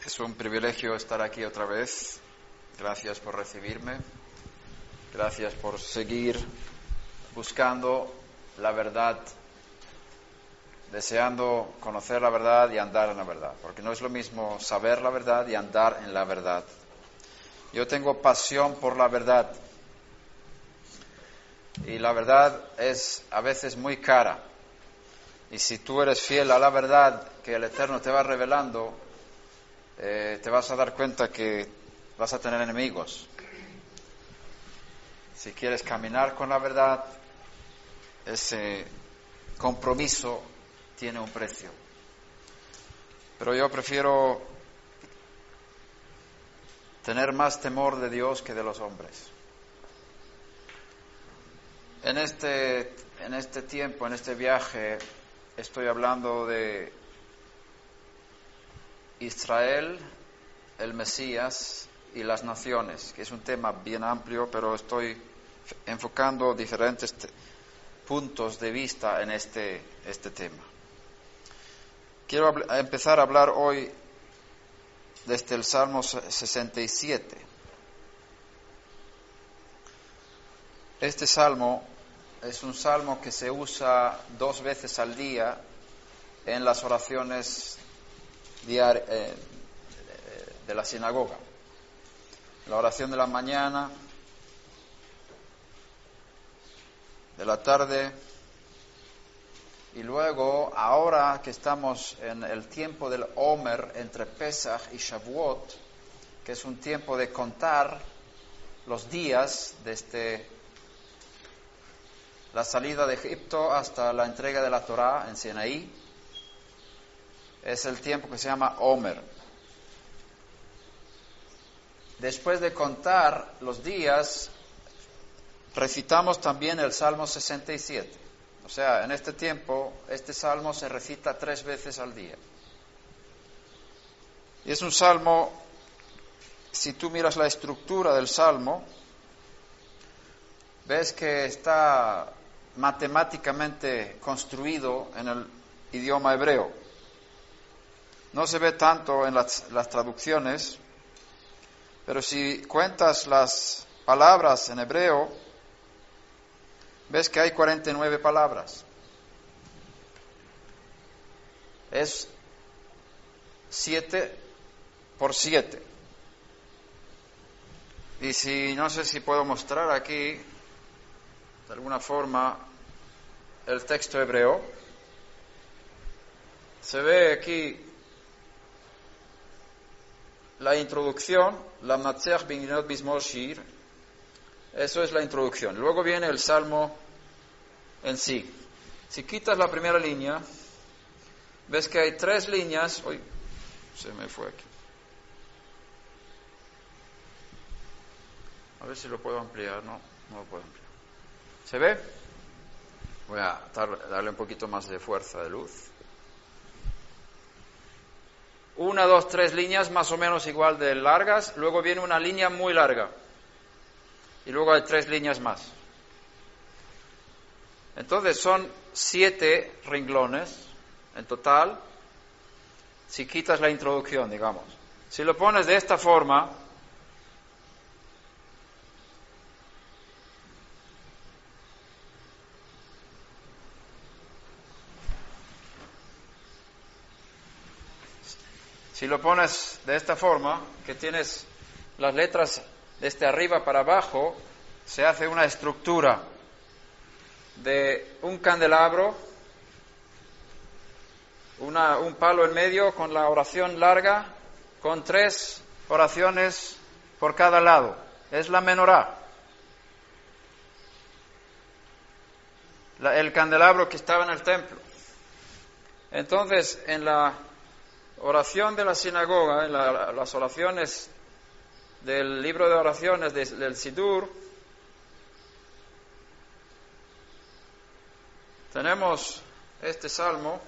Es un privilegio estar aquí otra vez. Gracias por recibirme. Gracias por seguir buscando la verdad, deseando conocer la verdad y andar en la verdad. Porque no es lo mismo saber la verdad y andar en la verdad. Yo tengo pasión por la verdad. Y la verdad es a veces muy cara. Y si tú eres fiel a la verdad que el Eterno te va revelando, te vas a dar cuenta que vas a tener enemigos. Si quieres caminar con la verdad, ese compromiso tiene un precio. Pero yo prefiero tener más temor de Dios que de los hombres. En este tiempo, en este viaje, estoy hablando de Israel, el Mesías y las naciones, que es un tema bien amplio, pero estoy enfocando diferentes puntos de vista en este tema. Quiero empezar a hablar hoy desde el Salmo 67. Este salmo es un salmo que se usa 2 veces al día en las oraciones diarias de la sinagoga. La oración de la mañana, de la tarde, y luego, ahora que estamos en el tiempo del Omer, entre Pesach y Shavuot, que es un tiempo de contar los días desde la salida de Egipto hasta la entrega de la Torá en Sinaí, es el tiempo que se llama Omer. Después de contar los días, recitamos también el Salmo 67. O sea, en este tiempo, este salmo se recita 3 veces al día. Y es un salmo, si tú miras la estructura del salmo, ves que está matemáticamente construido en el idioma hebreo. No se ve tanto en las traducciones, pero si cuentas las palabras en hebreo, ves que hay 49 palabras. Es 7 por 7. Y si no sé si puedo mostrar aquí, de alguna forma, el texto hebreo. Se ve aquí la introducción, la Natseach Binginot Bismor Shir. Eso es la introducción. Luego viene el salmo en sí. Si quitas la primera línea, ves que hay 3 líneas. Uy, se me fue aquí. A ver si lo puedo ampliar. No lo puedo ampliar. ¿Se ve? Voy a darle un poquito más de fuerza de luz. 1, 2, 3 líneas más o menos igual de largas. Luego viene una línea muy larga. Y luego hay 3 líneas más. Entonces son 7 renglones en total, si quitas la introducción, digamos. Si lo pones de esta forma, que tienes las letras desde arriba para abajo, se hace una estructura de un candelabro, un palo en medio con la oración larga, con 3 oraciones por cada lado. Es la menorá. El candelabro que estaba en el templo. Entonces, en la oración de la sinagoga, en las oraciones del libro de oraciones del Sidur, tenemos este salmo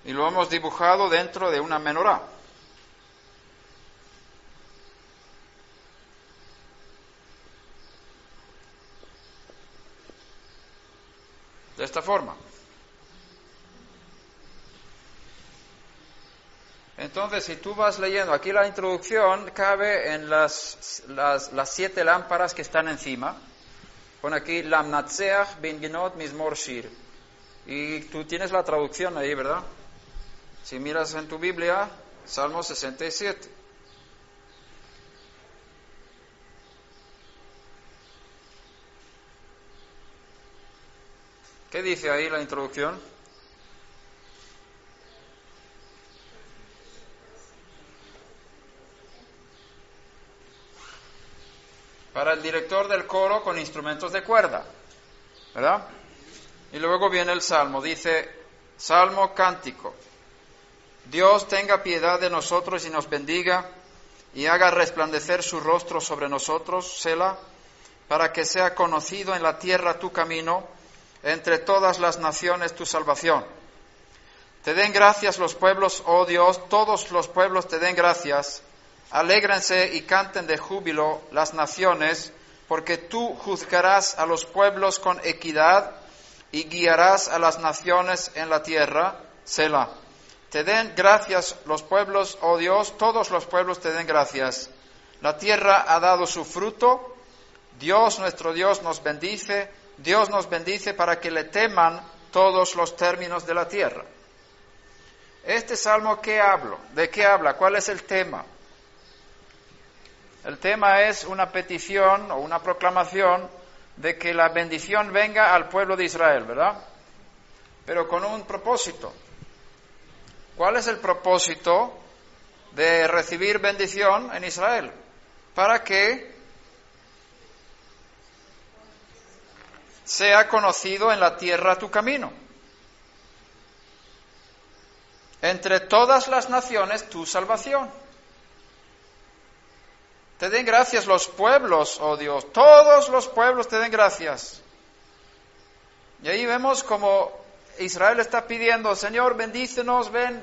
y lo hemos dibujado dentro de una menorá. de esta forma. Entonces, si tú vas leyendo, aquí la introducción cabe en las 7 lámparas que están encima. Pone aquí, Lamnatseach bin Genot Mizmor Shir. Y tú tienes la traducción ahí, ¿verdad? Si miras en tu Biblia, Salmo 67. ¿Qué dice ahí la introducción? Para el director del coro con instrumentos de cuerda, ¿verdad? Y luego viene el salmo, dice, salmo cántico. Dios tenga piedad de nosotros y nos bendiga y haga resplandecer su rostro sobre nosotros, Selah, para que sea conocido en la tierra tu camino, entre todas las naciones tu salvación. Te den gracias los pueblos, oh Dios, todos los pueblos te den gracias. Alégrense y canten de júbilo las naciones, porque tú juzgarás a los pueblos con equidad y guiarás a las naciones en la tierra. Selah. Te den gracias los pueblos, oh Dios, todos los pueblos te den gracias. La tierra ha dado su fruto. Dios, nuestro Dios, nos bendice. Dios nos bendice para que le teman todos los términos de la tierra. Este salmo, ¿qué hablo? ¿De qué habla? ¿Cuál es el tema? El tema es una petición o una proclamación de que la bendición venga al pueblo de Israel, ¿verdad? Pero con un propósito. ¿Cuál es el propósito de recibir bendición en Israel? Para que sea conocido en la tierra tu camino. Entre todas las naciones tu salvación. Te den gracias los pueblos, oh Dios, todos los pueblos te den gracias. Y ahí vemos como Israel está pidiendo, Señor, bendícenos, ven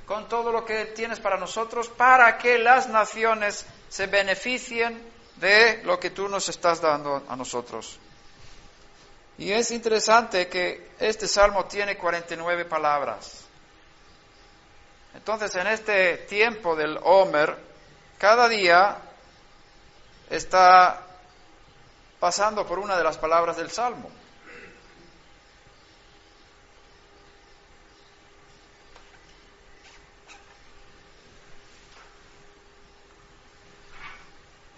con todo lo que tienes para nosotros, para que las naciones se beneficien de lo que tú nos estás dando a nosotros. Y es interesante que este salmo tiene 49 palabras. Entonces, en este tiempo del Omer, cada día está pasando por una de las palabras del Salmo.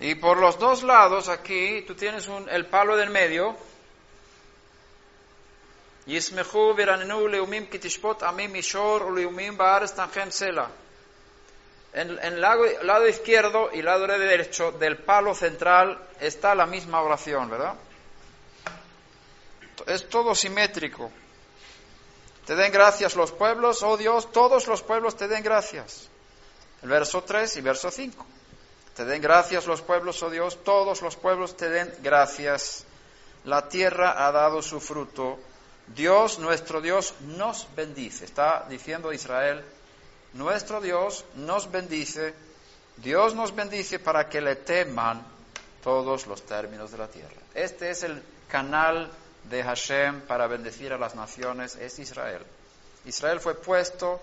Y por los dos lados aquí tú tienes el palo del medio. Yismechu v'ranenu leumim ki tishpot amim mishor uleumim ba'aretz tanchem Selah. En el lado izquierdo y lado derecho del palo central está la misma oración, ¿verdad? Es todo simétrico. Te den gracias los pueblos, oh Dios, todos los pueblos te den gracias. El verso 3 y verso 5. Te den gracias los pueblos, oh Dios, todos los pueblos te den gracias. La tierra ha dado su fruto. Dios, nuestro Dios, nos bendice. Está diciendo Israel, nuestro Dios nos bendice, Dios nos bendice para que le teman todos los términos de la tierra. Este es el canal de Hashem para bendecir a las naciones, es Israel. Israel fue puesto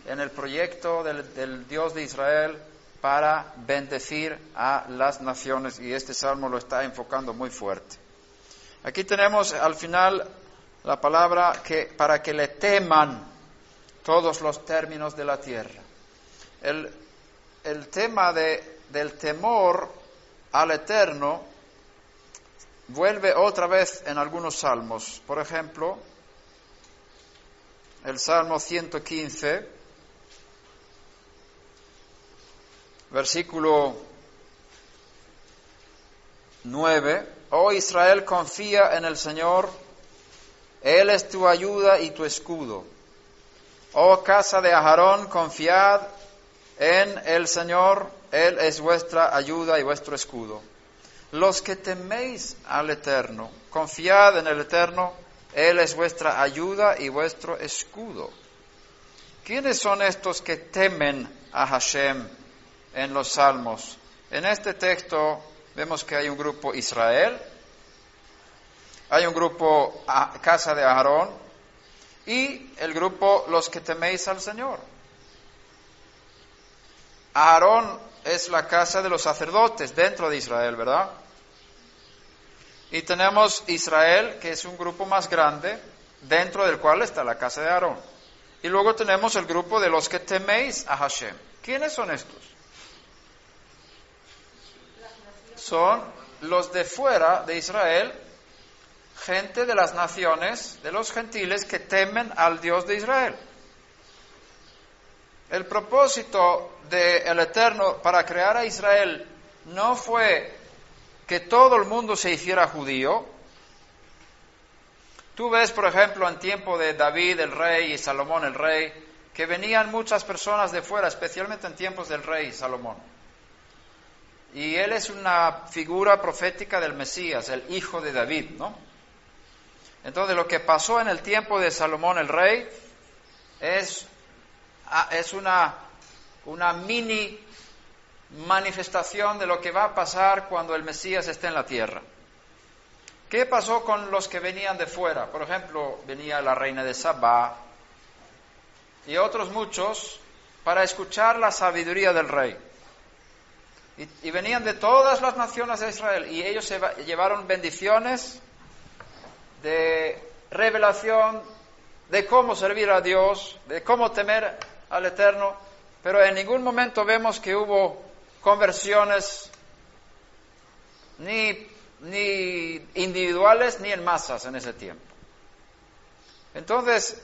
en el proyecto del Dios de Israel para bendecir a las naciones y este salmo lo está enfocando muy fuerte. Aquí tenemos al final la palabra que para que le teman todos los términos de la tierra. El tema del temor al Eterno vuelve otra vez en algunos salmos. Por ejemplo, el Salmo 115, versículo 9. Oh Israel, confía en el Señor, Él es tu ayuda y tu escudo. Oh casa de Aarón, confiad en el Señor, Él es vuestra ayuda y vuestro escudo. Los que teméis al Eterno, confiad en el Eterno, Él es vuestra ayuda y vuestro escudo. ¿Quiénes son estos que temen a Hashem en los Salmos? En este texto vemos que hay un grupo Israel, hay un grupo, casa de Aarón, y el grupo, los que teméis al Señor. Aarón es la casa de los sacerdotes dentro de Israel, ¿verdad? Y tenemos Israel, que es un grupo más grande, dentro del cual está la casa de Aarón. Y luego tenemos el grupo de los que teméis a Hashem. ¿Quiénes son estos? Son los de fuera de Israel, gente de las naciones, de los gentiles que temen al Dios de Israel. El propósito del Eterno para crear a Israel no fue que todo el mundo se hiciera judío. Tú ves, por ejemplo, en tiempo de David el rey y Salomón el rey, que venían muchas personas de fuera, especialmente en tiempos del rey Salomón. Y él es una figura profética del Mesías, el hijo de David, ¿no? Entonces, lo que pasó en el tiempo de Salomón el rey es una mini manifestación de lo que va a pasar cuando el Mesías esté en la tierra. ¿Qué pasó con los que venían de fuera? Por ejemplo, venía la reina de Sabá y otros muchos para escuchar la sabiduría del rey. Y venían de todas las naciones de Israel y ellos se llevaron bendiciones de revelación de cómo servir a Dios, de cómo temer al Eterno, pero en ningún momento vemos que hubo conversiones ni individuales ni en masas en ese tiempo. Entonces,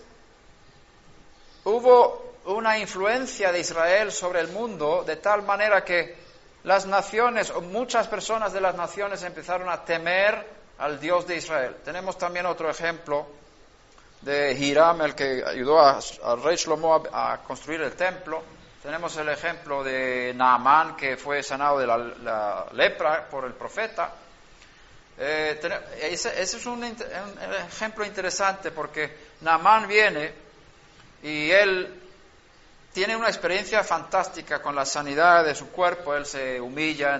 hubo una influencia de Israel sobre el mundo de tal manera que las naciones, o muchas personas de las naciones empezaron a temer al Dios de Israel. Tenemos también otro ejemplo de Hiram, el que ayudó al rey Shlomo a construir el templo. Tenemos el ejemplo de Naamán, que fue sanado de la lepra por el profeta. Ese es un ejemplo interesante porque Naamán viene y él tiene una experiencia fantástica con la sanidad de su cuerpo. Él se humilla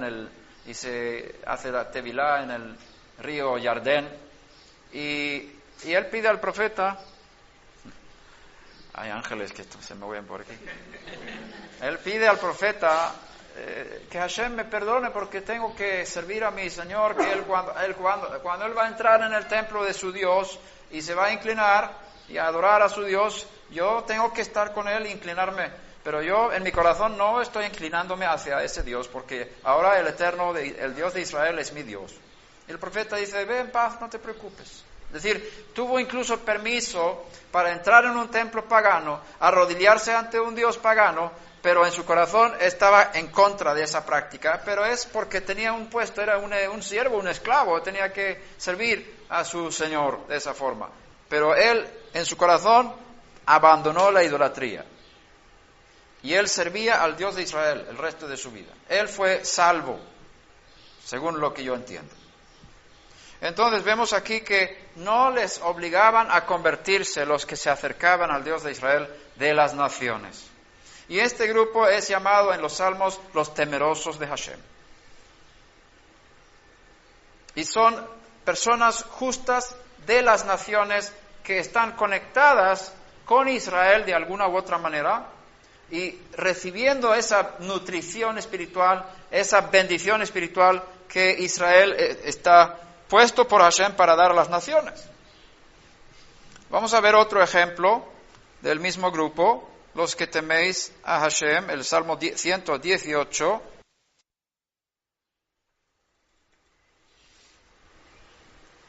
y se hace la tevilá en el río Yardén y él pide al profeta. Hay ángeles que se me mueven por aquí. Él pide al profeta que Hashem me perdone porque tengo que servir a mi Señor, que cuando él va a entrar en el templo de su Dios y se va a inclinar y a adorar a su Dios, yo tengo que estar con él e inclinarme. Pero yo en mi corazón no estoy inclinándome hacia ese Dios porque ahora el Eterno, el Dios de Israel es mi Dios. Y el profeta dice, ve en paz, no te preocupes. Es decir, tuvo incluso permiso para entrar en un templo pagano, arrodillarse ante un Dios pagano, pero en su corazón estaba en contra de esa práctica, pero es porque tenía un puesto, era un siervo, un esclavo, tenía que servir a su Señor de esa forma. Pero él, en su corazón, abandonó la idolatría. Y él servía al Dios de Israel el resto de su vida. Él fue salvo, según lo que yo entiendo. Entonces vemos aquí que no les obligaban a convertirse los que se acercaban al Dios de Israel de las naciones. Y este grupo es llamado en los Salmos los temerosos de Hashem. Y son personas justas de las naciones que están conectadas con Israel de alguna u otra manera y recibiendo esa nutrición espiritual, esa bendición espiritual que Israel está puesto por Hashem para dar a las naciones. Vamos a ver otro ejemplo del mismo grupo, los que teméis a Hashem, el Salmo 118.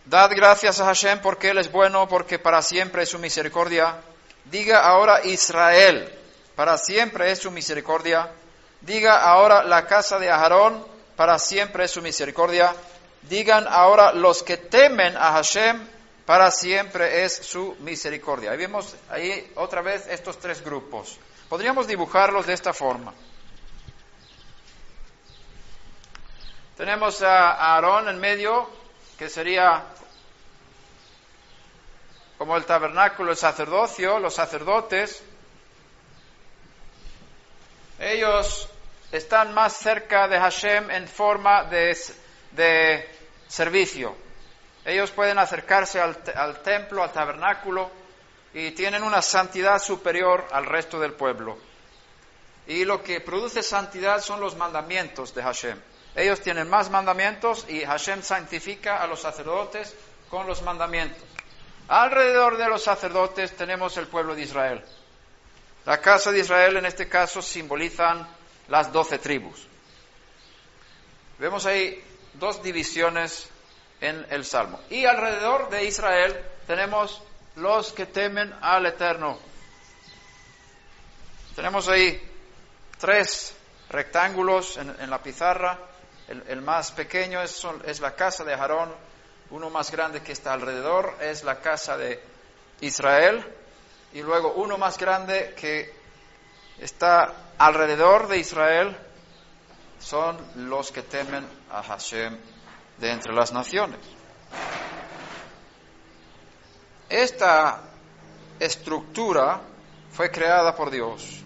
Dad gracias a Hashem porque Él es bueno, porque para siempre es su misericordia. Diga ahora Israel, para siempre es su misericordia. Diga ahora la casa de Aarón, para siempre es su misericordia. Digan ahora los que temen a Hashem, para siempre es su misericordia. Ahí vemos ahí otra vez estos tres grupos. Podríamos dibujarlos de esta forma. Tenemos a Aarón en medio, que sería como el tabernáculo, el sacerdocio, los sacerdotes. Ellos están más cerca de Hashem en forma de servicio. Ellos pueden acercarse al templo, al tabernáculo, y tienen una santidad superior al resto del pueblo. Y lo que produce santidad son los mandamientos de Hashem. Ellos tienen más mandamientos y Hashem santifica a los sacerdotes con los mandamientos. Alrededor de los sacerdotes tenemos el pueblo de Israel. La casa de Israel en este caso simbolizan las 12 tribus. Vemos ahí 2 divisiones en el Salmo. Y alrededor de Israel tenemos los que temen al Eterno. Tenemos ahí 3 rectángulos en la pizarra. El más pequeño es la casa de Aarón. Uno más grande que está alrededor es la casa de Israel. Y luego uno más grande que está alrededor de Israel son los que temen a Hashem de entre las naciones. Esta estructura fue creada por Dios.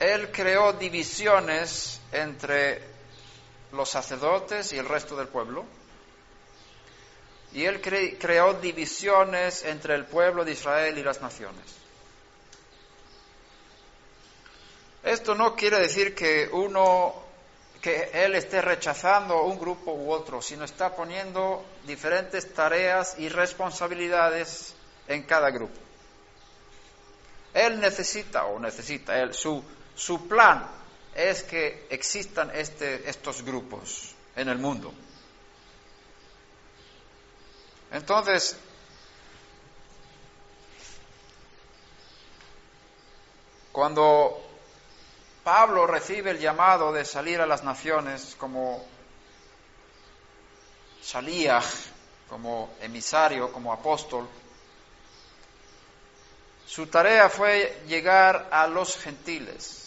Él creó divisiones entre los sacerdotes y el resto del pueblo. Y Él creó divisiones entre el pueblo de Israel y las naciones. Esto no quiere decir que Él esté rechazando un grupo u otro, sino está poniendo diferentes tareas y responsabilidades en cada grupo. Él su plan es que existan estos grupos en el mundo. Entonces, cuando Pablo recibe el llamado de salir a las naciones como shaliach, como emisario, como apóstol, su tarea fue llegar a los gentiles.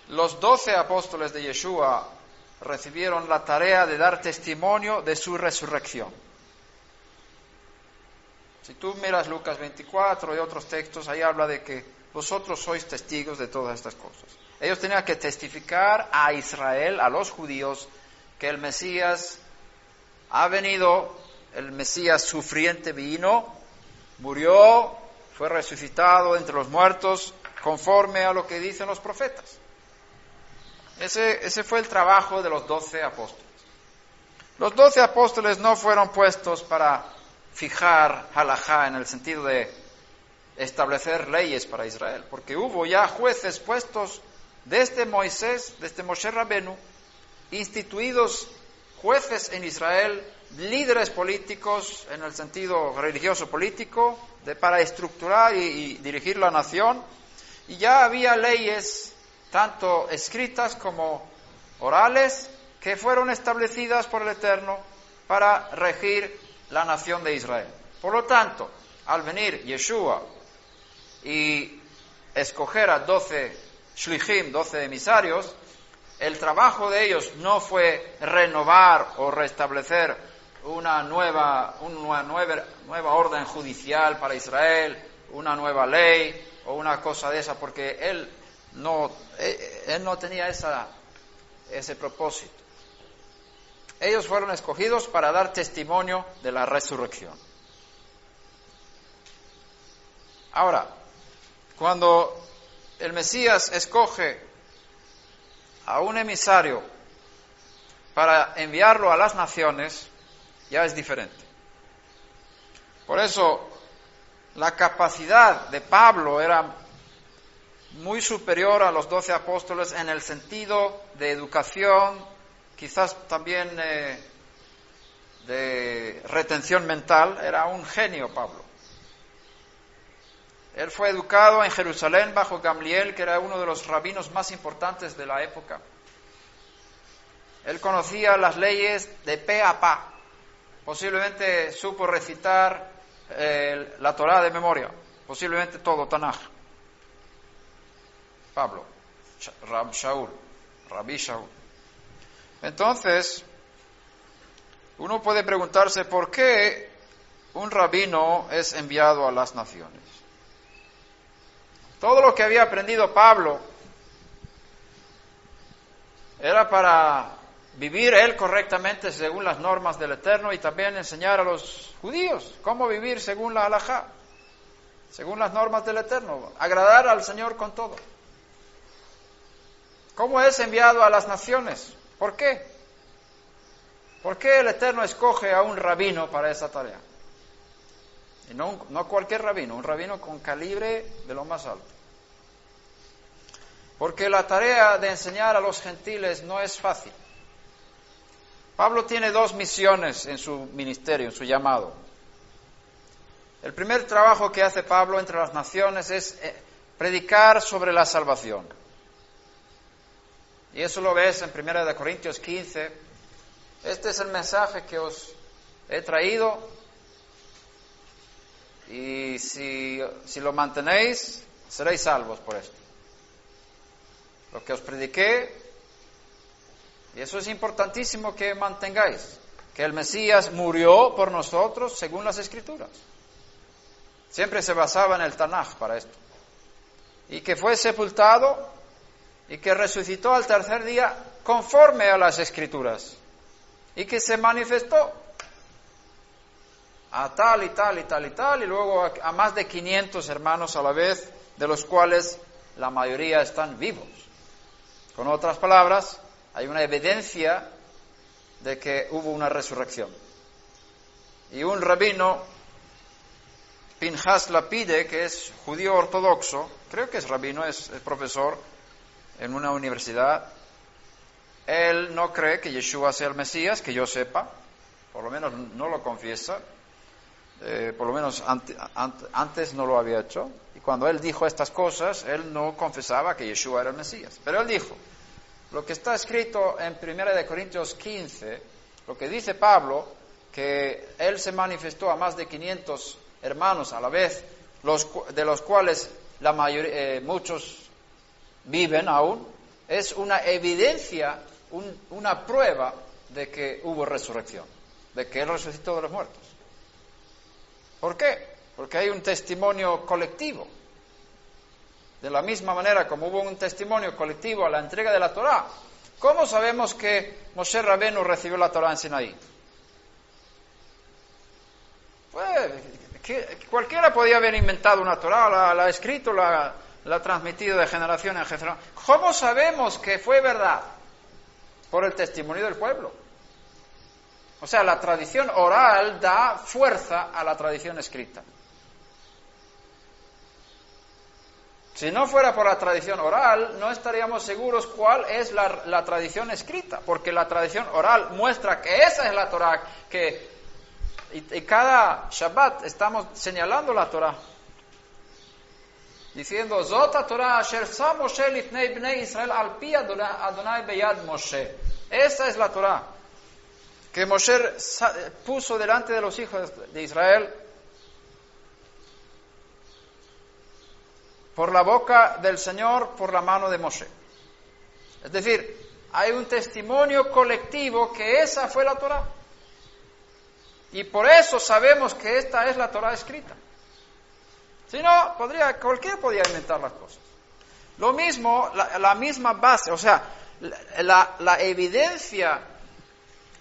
Los 12 apóstoles de Yeshua recibieron la tarea de dar testimonio de su resurrección. Si tú miras Lucas 24 y otros textos, ahí habla de que vosotros sois testigos de todas estas cosas. Ellos tenían que testificar a Israel, a los judíos, que el Mesías ha venido, el Mesías sufriente vino, murió, fue resucitado entre los muertos, conforme a lo que dicen los profetas. Ese fue el trabajo de los 12 apóstoles. Los 12 apóstoles no fueron puestos para fijar halajá en el sentido de establecer leyes para Israel, porque hubo ya jueces puestos desde Moisés, desde Moshe Rabenu, instituidos jueces en Israel, líderes políticos en el sentido religioso político, para estructurar y dirigir la nación, y ya había leyes tanto escritas como orales, que fueron establecidas por el Eterno para regir la nación de Israel. Por lo tanto, al venir Yeshua y escoger a 12 shlichim, 12 emisarios, el trabajo de ellos no fue renovar o restablecer una nueva orden judicial para Israel, una nueva ley o una cosa de esa, porque él no tenía ese propósito. Ellos fueron escogidos para dar testimonio de la resurrección. Ahora, cuando el Mesías escoge a un emisario para enviarlo a las naciones, ya es diferente. Por eso, la capacidad de Pablo era muy superior a los 12 apóstoles en el sentido de educación, quizás también de retención mental. Era un genio Pablo. Él fue educado en Jerusalén bajo Gamliel, que era uno de los rabinos más importantes de la época. Él conocía las leyes de pe a pa. Posiblemente supo recitar la Torá de memoria, posiblemente todo Tanaj. Pablo, Rabí Shaul. Entonces, uno puede preguntarse por qué un rabino es enviado a las naciones. Todo lo que había aprendido Pablo era para vivir él correctamente según las normas del Eterno y también enseñar a los judíos cómo vivir según la halajá, según las normas del Eterno, agradar al Señor con todo. ¿Cómo es enviado a las naciones? ¿Por qué? ¿Por qué el Eterno escoge a un rabino para esa tarea? Y no cualquier rabino, un rabino con calibre de lo más alto. Porque la tarea de enseñar a los gentiles no es fácil. Pablo tiene dos misiones en su ministerio, en su llamado. El primer trabajo que hace Pablo entre las naciones es predicar sobre la salvación. Y eso lo ves en 1 Corintios 15. Este es el mensaje que os he traído. Y si lo mantenéis, seréis salvos por esto. Lo que os prediqué, y eso es importantísimo que mantengáis, que el Mesías murió por nosotros según las Escrituras. Siempre se basaba en el Tanaj para esto. Y que fue sepultado y que resucitó al tercer día conforme a las Escrituras. Y que se manifestó a tal y tal y tal y tal, y luego a más de 500 hermanos a la vez, de los cuales la mayoría están vivos. Con otras palabras, hay una evidencia de que hubo una resurrección. Y un rabino, Pinhas Lapide, que es judío ortodoxo, creo que es rabino, es profesor en una universidad, él no cree que Yeshua sea el Mesías, que yo sepa, por lo menos no lo confiesa, por lo menos antes no lo había hecho, y cuando él dijo estas cosas, él no confesaba que Yeshua era el Mesías, pero él dijo, lo que está escrito en 1 Corintios 15, lo que dice Pablo, que él se manifestó a más de 500 hermanos a la vez, de los cuales la mayoría, muchos viven aún, es una evidencia, una prueba de que hubo resurrección, de que él resucitó de los muertos. ¿Por qué? Porque hay un testimonio colectivo. De la misma manera como hubo un testimonio colectivo a la entrega de la Torá, ¿cómo sabemos que Moshe Rabenu recibió la Torá en Sinaí? Pues cualquiera podía haber inventado una Torá, la ha escrito, la ha transmitido de generación en generación. ¿Cómo sabemos que fue verdad? Por el testimonio del pueblo. O sea, la tradición oral da fuerza a la tradición escrita. Si no fuera por la tradición oral, no estaríamos seguros cuál es la tradición escrita, porque la tradición oral muestra que esa es la Torá, y cada Shabbat estamos señalando la Torá, diciendo, Zota Torah asher sa Moshe lifnei bnei Israel al pi Adonai beyad Moshe. Esa es la Torá que Moshe puso delante de los hijos de Israel por la boca del Señor, por la mano de Moshe. Es decir, hay un testimonio colectivo que esa fue la Torá. Y por eso sabemos que esta es la Torá escrita. Si no, cualquiera podía inventar las cosas. Lo mismo, la misma base, o sea, la evidencia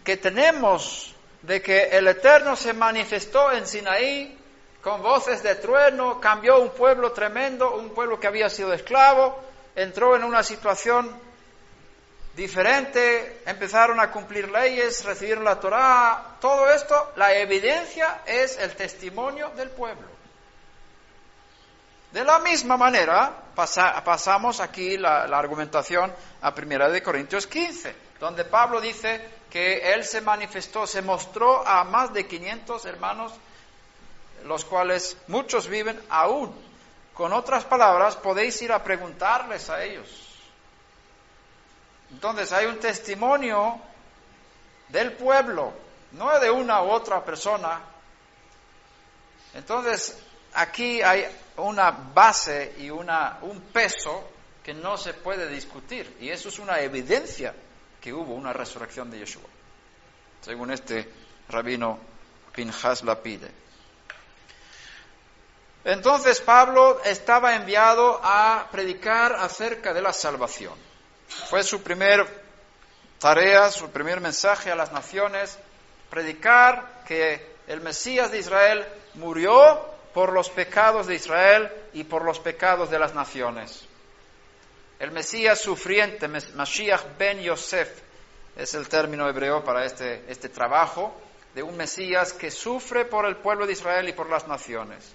que tenemos de que el Eterno se manifestó en Sinaí con voces de trueno, cambió un pueblo tremendo, un pueblo que había sido esclavo, entró en una situación diferente, empezaron a cumplir leyes, recibieron la Torá, todo esto, la evidencia es el testimonio del pueblo. De la misma manera, pasamos aquí la argumentación a 1 Corintios 15, donde Pablo dice que él se manifestó, se mostró a más de 500 hermanos, los cuales muchos viven aún. Con otras palabras, podéis ir a preguntarles a ellos. Entonces hay un testimonio del pueblo, no de una u otra persona. Entonces aquí hay una base y un peso que no se puede discutir, y eso es una evidencia que hubo una resurrección de Yeshua, según este rabino Pinhas Lapide. Entonces Pablo estaba enviado a predicar acerca de la salvación. Fue su primer tarea, su primer mensaje a las naciones, predicar que el Mesías de Israel murió por los pecados de Israel y por los pecados de las naciones. El Mesías sufriente, Mashiach ben Yosef, es el término hebreo para este trabajo, de un Mesías que sufre por el pueblo de Israel y por las naciones.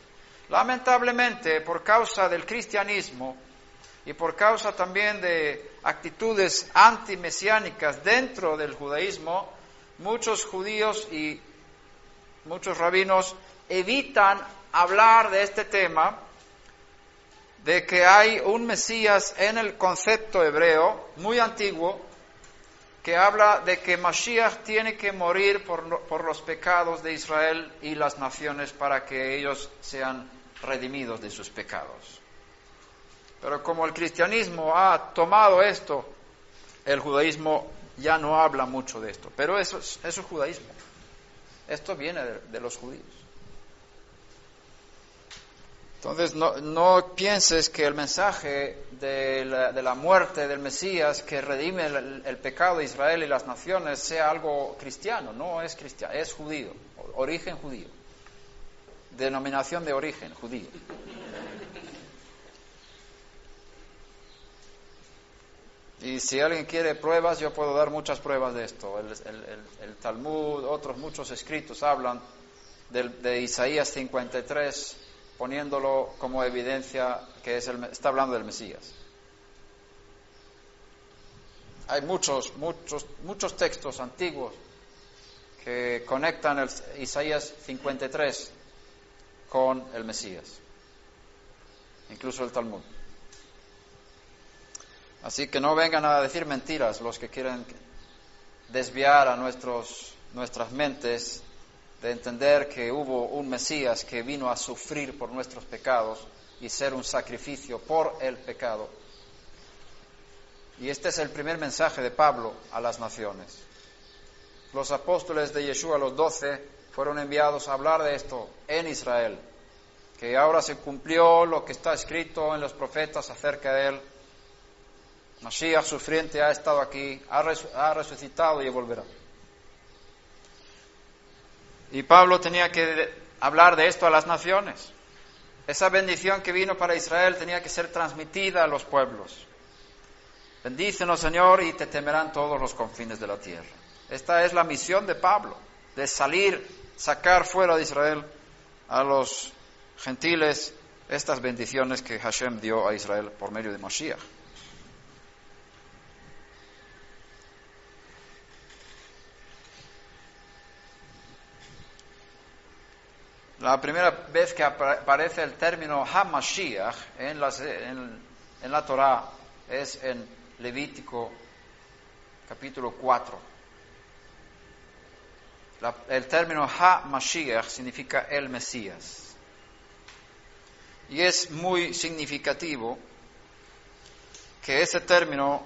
Lamentablemente, por causa del cristianismo y por causa también de actitudes antimesiánicas dentro del judaísmo, muchos judíos y muchos rabinos evitan hablar de este tema, de que hay un Mesías en el concepto hebreo muy antiguo que habla de que Mashiach tiene que morir por los pecados de Israel y las naciones para que ellos sean redimidos de sus pecados. Pero como el cristianismo ha tomado esto, el judaísmo ya no habla mucho de esto. Pero eso es judaísmo. Esto viene de los judíos. Entonces no pienses que el mensaje de la muerte del Mesías que redime el pecado de Israel y las naciones sea algo cristiano. No es cristiano, es judío, origen judío. Denominación de origen, judío. Y si alguien quiere pruebas, yo puedo dar muchas pruebas de esto. El Talmud, otros muchos escritos hablan de Isaías 53, poniéndolo como evidencia que está hablando del Mesías. Hay muchos textos antiguos que conectan Isaías 53 con el Mesías, incluso el Talmud. Así que no vengan a decir mentiras los que quieren desviar a nuestras mentes de entender que hubo un Mesías que vino a sufrir por nuestros pecados y ser un sacrificio por el pecado. Y este es el primer mensaje de Pablo a las naciones. Los apóstoles de Yeshua, los 12, fueron enviados a hablar de esto en Israel, que ahora se cumplió lo que está escrito en los profetas acerca de él. Mashiach sufriente ha estado aquí, ha resucitado y volverá. Y Pablo tenía que hablar de esto a las naciones. Esa bendición que vino para Israel tenía que ser transmitida a los pueblos. Bendícenos, Señor, y te temerán todos los confines de la tierra. Esta es la misión de Pablo, de sacar fuera de Israel a los gentiles estas bendiciones que Hashem dio a Israel por medio de Mashiach. La primera vez que aparece el término HaMashiach en la Torá es en Levítico capítulo 4. El término HaMashiach significa el Mesías. Y es muy significativo que ese término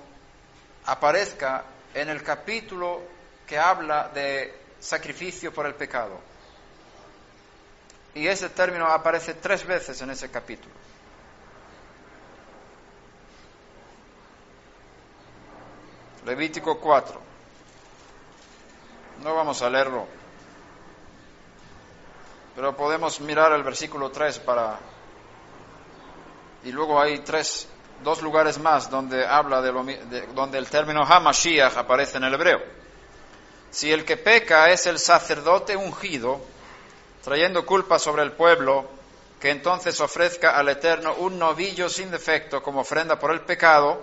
aparezca en el capítulo que habla de sacrificio por el pecado. Y ese término aparece 3 veces en ese capítulo. Levítico 4. No vamos a leerlo, pero podemos mirar el versículo 3 y luego hay 2 lugares más donde habla donde el término HaMashiach aparece en el hebreo. Si el que peca es el sacerdote ungido, trayendo culpa sobre el pueblo, que entonces ofrezca al Eterno un novillo sin defecto como ofrenda por el pecado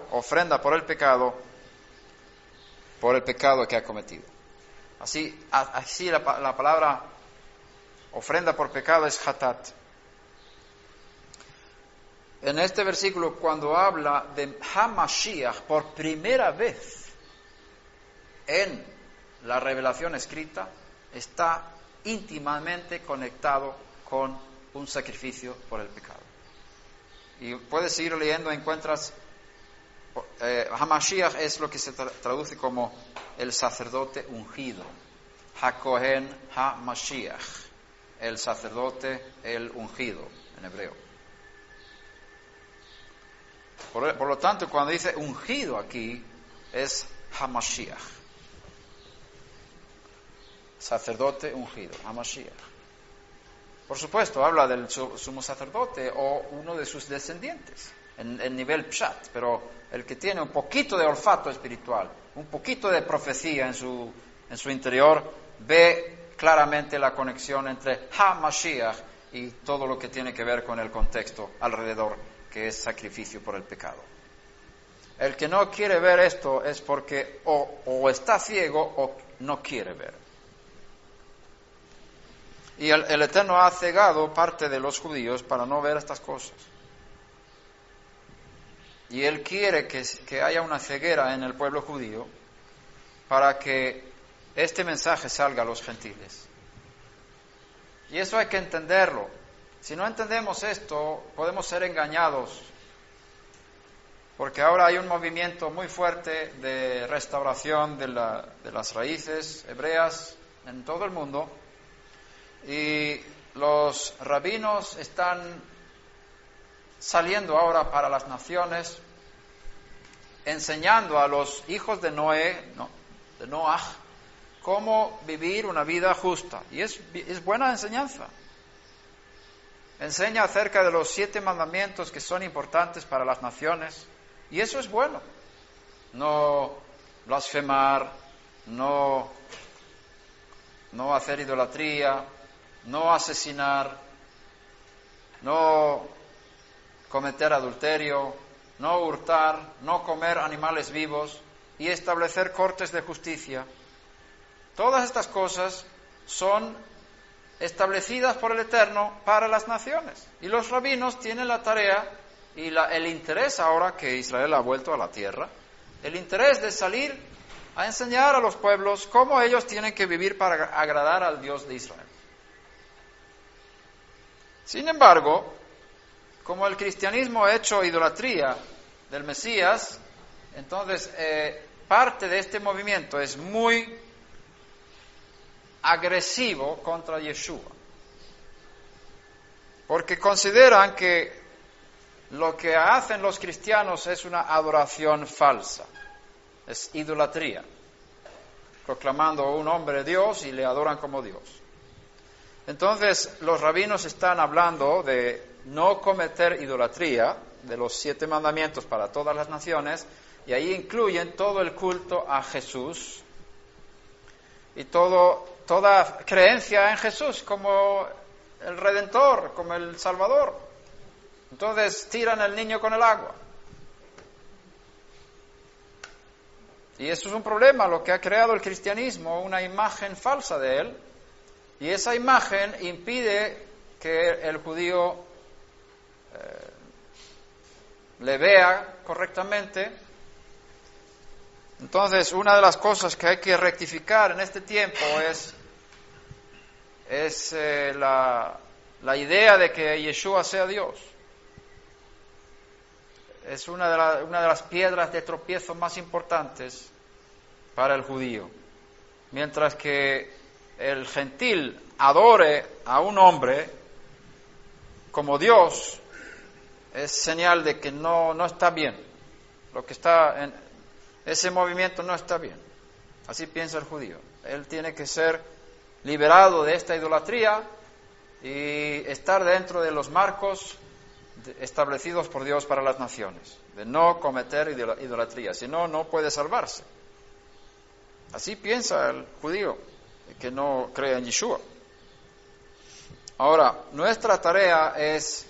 que ha cometido. Así la palabra ofrenda por pecado es hatat. En este versículo, cuando habla de HaMashiach por primera vez en la revelación escrita, está íntimamente conectado con un sacrificio por el pecado. Y puedes seguir leyendo, encuentras HaMashiach es lo que se traduce como el sacerdote ungido, HaKohen HaMashiach. el sacerdote, el ungido, en hebreo. Por lo tanto, cuando dice ungido aquí, es Hamashiach. Sacerdote ungido, Hamashiach. Por supuesto, habla del sumo sacerdote o uno de sus descendientes, en nivel pshat, pero el que tiene un poquito de olfato espiritual, un poquito de profecía en su interior, ve claramente la conexión entre Hamashiach y todo lo que tiene que ver con el contexto alrededor, que es sacrificio por el pecado. El que no quiere ver esto es porque o está ciego o no quiere ver. Y el Eterno ha cegado parte de los judíos para no ver estas cosas. Y Él quiere que haya una ceguera en el pueblo judío para que este mensaje salga a los gentiles. Y eso hay que entenderlo. Si no entendemos esto, podemos ser engañados. Porque ahora hay un movimiento muy fuerte de restauración de las raíces hebreas en todo el mundo. Y los rabinos están saliendo ahora para las naciones, enseñando a los hijos de Noah, cómo vivir una vida justa. Y es buena enseñanza. Enseña acerca de los 7 mandamientos que son importantes para las naciones. Y eso es bueno. No blasfemar, no hacer idolatría, no asesinar, no cometer adulterio, no hurtar, no comer animales vivos y establecer cortes de justicia. Todas estas cosas son establecidas por el Eterno para las naciones. Y los rabinos tienen la tarea y el interés ahora que Israel ha vuelto a la tierra, el interés de salir a enseñar a los pueblos cómo ellos tienen que vivir para agradar al Dios de Israel. Sin embargo, como el cristianismo ha hecho idolatría del Mesías, entonces parte de este movimiento es muy agresivo contra Yeshua, porque consideran que lo que hacen los cristianos es una adoración falsa, es idolatría, proclamando a un hombre Dios y le adoran como Dios. Entonces los rabinos están hablando de no cometer idolatría, de los 7 mandamientos para todas las naciones, y ahí incluyen todo el culto a Jesús y toda creencia en Jesús como el Redentor, como el Salvador. Entonces tiran al niño con el agua. Y eso es un problema, lo que ha creado el cristianismo, una imagen falsa de él. Y esa imagen impide que el judío le vea correctamente. Entonces, una de las cosas que hay que rectificar en este tiempo es la idea de que Yeshua sea Dios. Es una de las piedras de tropiezo más importantes para el judío. Mientras que el gentil adore a un hombre como Dios, es señal de que no está bien. Lo que está en ese movimiento no está bien. Así piensa el judío. Él tiene que ser liberado de esta idolatría y estar dentro de los marcos establecidos por Dios para las naciones, de no cometer idolatría, si no, no puede salvarse. Así piensa el judío que no cree en Yeshua. Ahora, nuestra tarea es,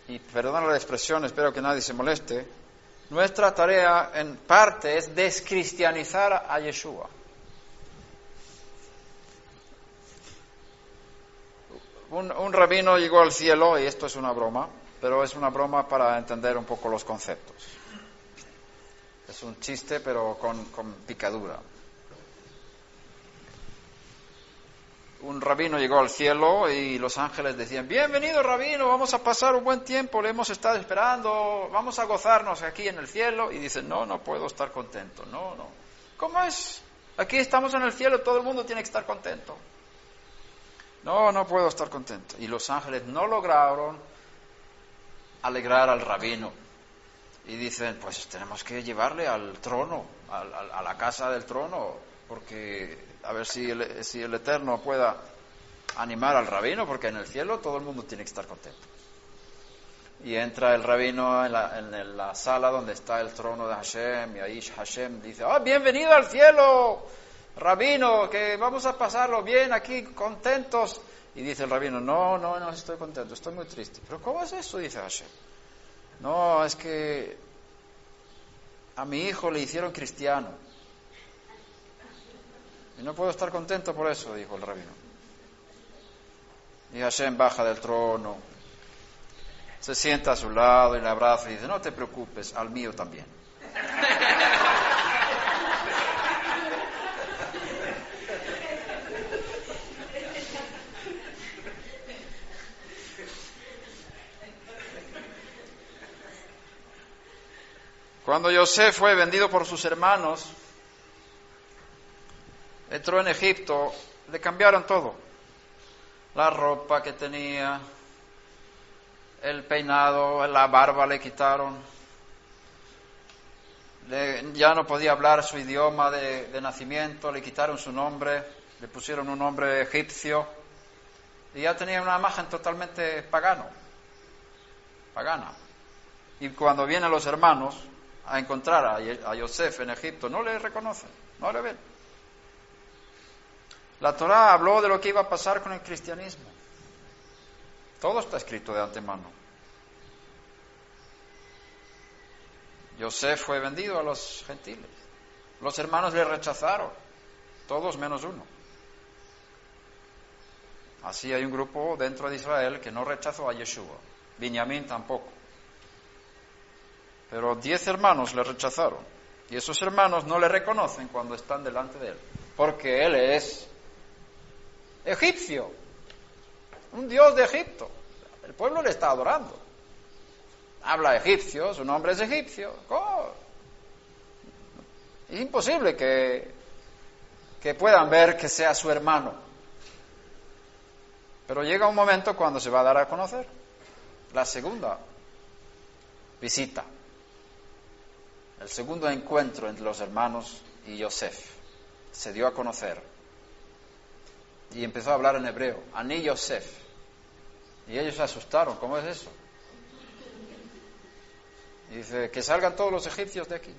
y perdona la expresión, espero que nadie se moleste, nuestra tarea en parte es descristianizar a Yeshua. Un rabino llegó al cielo, y esto es una broma, pero es una broma para entender un poco los conceptos. Es un chiste, pero con picadura. Un rabino llegó al cielo y los ángeles decían: bienvenido rabino, vamos a pasar un buen tiempo, le hemos estado esperando, vamos a gozarnos aquí en el cielo. Y dice: no puedo estar contento, no. ¿Cómo es? Aquí estamos en el cielo, todo el mundo tiene que estar contento. No puedo estar contento. Y los ángeles no lograron alegrar al rabino. Y dicen, pues tenemos que llevarle al trono, a la casa del trono, porque a ver si el Eterno pueda animar al rabino, porque en el cielo todo el mundo tiene que estar contento. Y entra el rabino en la sala donde está el trono de Hashem, y ahí Hashem dice, bienvenido al cielo, rabino, que vamos a pasarlo bien aquí, contentos. Y dice el rabino, no estoy contento, estoy muy triste. ¿Pero cómo es eso? Dice Hashem. No, es que a mi hijo le hicieron cristiano. Y no puedo estar contento por eso, dijo el rabino. Y Hashem baja del trono, se sienta a su lado y le abraza y dice, no te preocupes, al mío también. Cuando Yosef fue vendido por sus hermanos, entró en Egipto, le cambiaron todo. La ropa que tenía, el peinado, la barba le quitaron. Ya no podía hablar su idioma de nacimiento, le quitaron su nombre, le pusieron un nombre egipcio. Y ya tenía una imagen totalmente pagana. Y cuando vienen los hermanos a encontrar a Yosef en Egipto, no le reconocen, no le ven. La Torá habló de lo que iba a pasar con el cristianismo. Todo está escrito de antemano. Yosef fue vendido a los gentiles. Los hermanos le rechazaron, todos menos uno. Así hay un grupo dentro de Israel que no rechazó a Yeshua. Benjamín tampoco. Pero 10 hermanos le rechazaron. Y esos hermanos no le reconocen cuando están delante de él. Porque él es egipcio. Un dios de Egipto. El pueblo le está adorando. Habla egipcio, su nombre es egipcio. ¿Cómo? Es imposible que puedan ver que sea su hermano. Pero llega un momento cuando se va a dar a conocer. La segunda visita. El segundo encuentro entre los hermanos y Yosef se dio a conocer y empezó a hablar en hebreo, Ani Yosef, y ellos se asustaron, ¿cómo es eso? Y dice, que salgan todos los egipcios de aquí.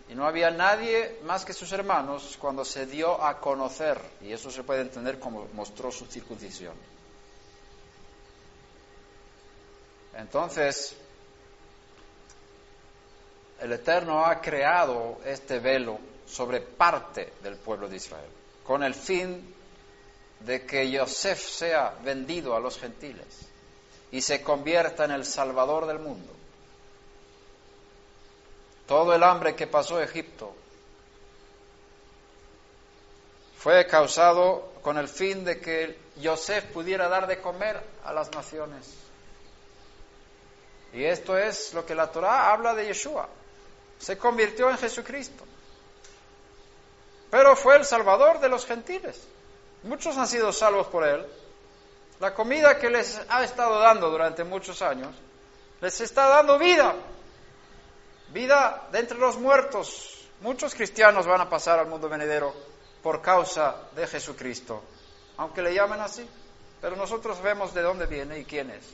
Y no había nadie más que sus hermanos cuando se dio a conocer, y eso se puede entender como mostró su circuncisión. Entonces, el Eterno ha creado este velo sobre parte del pueblo de Israel, con el fin de que Yosef sea vendido a los gentiles y se convierta en el Salvador del mundo. Todo el hambre que pasó Egipto fue causado con el fin de que Yosef pudiera dar de comer a las naciones. Y esto es lo que la Torá habla de Yeshua. Se convirtió en Jesucristo. Pero fue el Salvador de los gentiles. Muchos han sido salvos por él. La comida que les ha estado dando durante muchos años, les está dando vida. Vida de entre los muertos. Muchos cristianos van a pasar al mundo venidero por causa de Jesucristo. Aunque le llamen así. Pero nosotros vemos de dónde viene y quién es.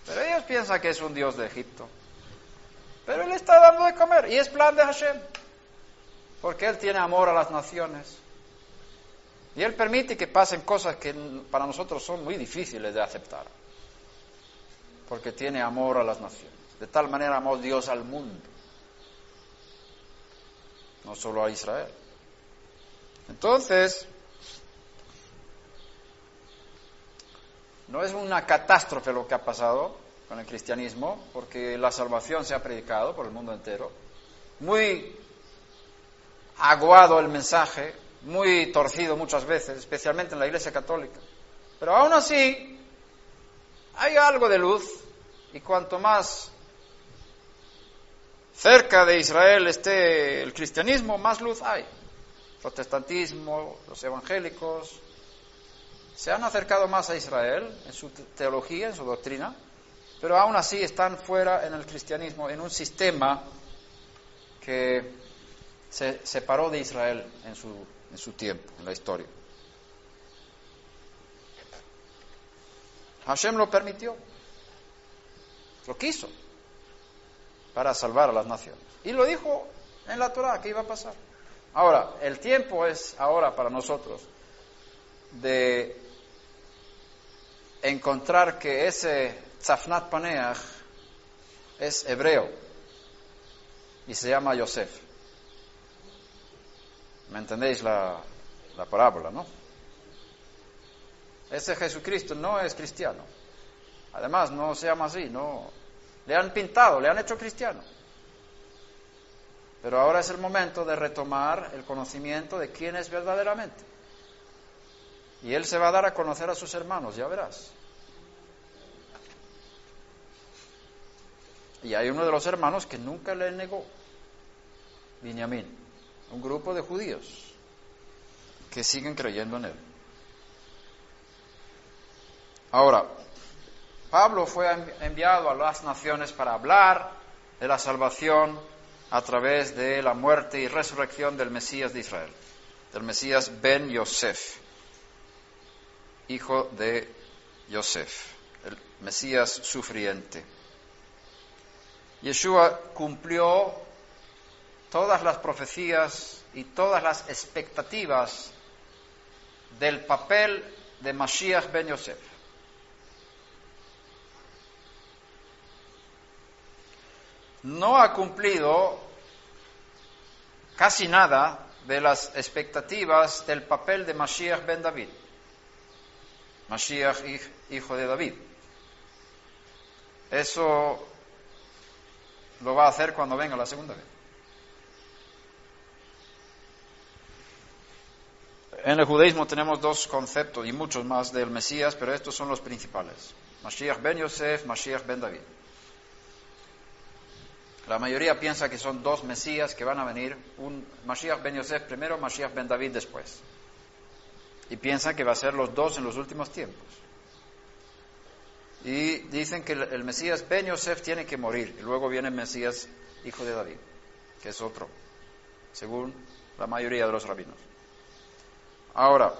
Pero ellos piensan que es un dios de Egipto. Pero Él está dando de comer, y es plan de Hashem, porque Él tiene amor a las naciones. Y Él permite que pasen cosas que para nosotros son muy difíciles de aceptar, porque tiene amor a las naciones. De tal manera amó Dios al mundo, no solo a Israel. Entonces, no es una catástrofe lo que ha pasado con el cristianismo, porque la salvación se ha predicado por el mundo entero. Muy aguado el mensaje, muy torcido muchas veces, especialmente en la Iglesia Católica. Pero aún así, hay algo de luz, y cuanto más cerca de Israel esté el cristianismo, más luz hay. Protestantismo, los evangélicos, se han acercado más a Israel en su teología, en su doctrina, pero aún así están fuera en el cristianismo, en un sistema que se separó de Israel en su tiempo, en la historia. Hashem lo permitió, lo quiso, para salvar a las naciones. Y lo dijo en la Torá que iba a pasar. Ahora, el tiempo es ahora para nosotros de encontrar que ese Tzafnat Paneach es hebreo y se llama Yosef. ¿Me entendéis la parábola, no? Ese Jesucristo no es cristiano. Además, no se llama así, no. Le han pintado, le han hecho cristiano. Pero ahora es el momento de retomar el conocimiento de quién es verdaderamente. Y él se va a dar a conocer a sus hermanos, ya verás. Y hay uno de los hermanos que nunca le negó, Binyamin, un grupo de judíos que siguen creyendo en él. Ahora, Pablo fue enviado a las naciones para hablar de la salvación a través de la muerte y resurrección del Mesías de Israel, del Mesías Ben Yosef, hijo de Yosef, el Mesías sufriente. Yeshua cumplió todas las profecías y todas las expectativas del papel de Mashiach Ben Yosef. No ha cumplido casi nada de las expectativas del papel de Mashiach ben David, Mashiach hijo de David. Eso lo va a hacer cuando venga la segunda vez. En el judaísmo tenemos dos conceptos y muchos más del Mesías, pero estos son los principales: Mashiach ben Yosef, Mashiach ben David. La mayoría piensa que son dos Mesías que van a venir, un Mashiach ben Yosef primero, Mashiach ben David después. Y piensan que va a ser los dos en los últimos tiempos. Y dicen que el Mesías ben Yosef tiene que morir, y luego viene el Mesías hijo de David, que es otro, según la mayoría de los rabinos. Ahora,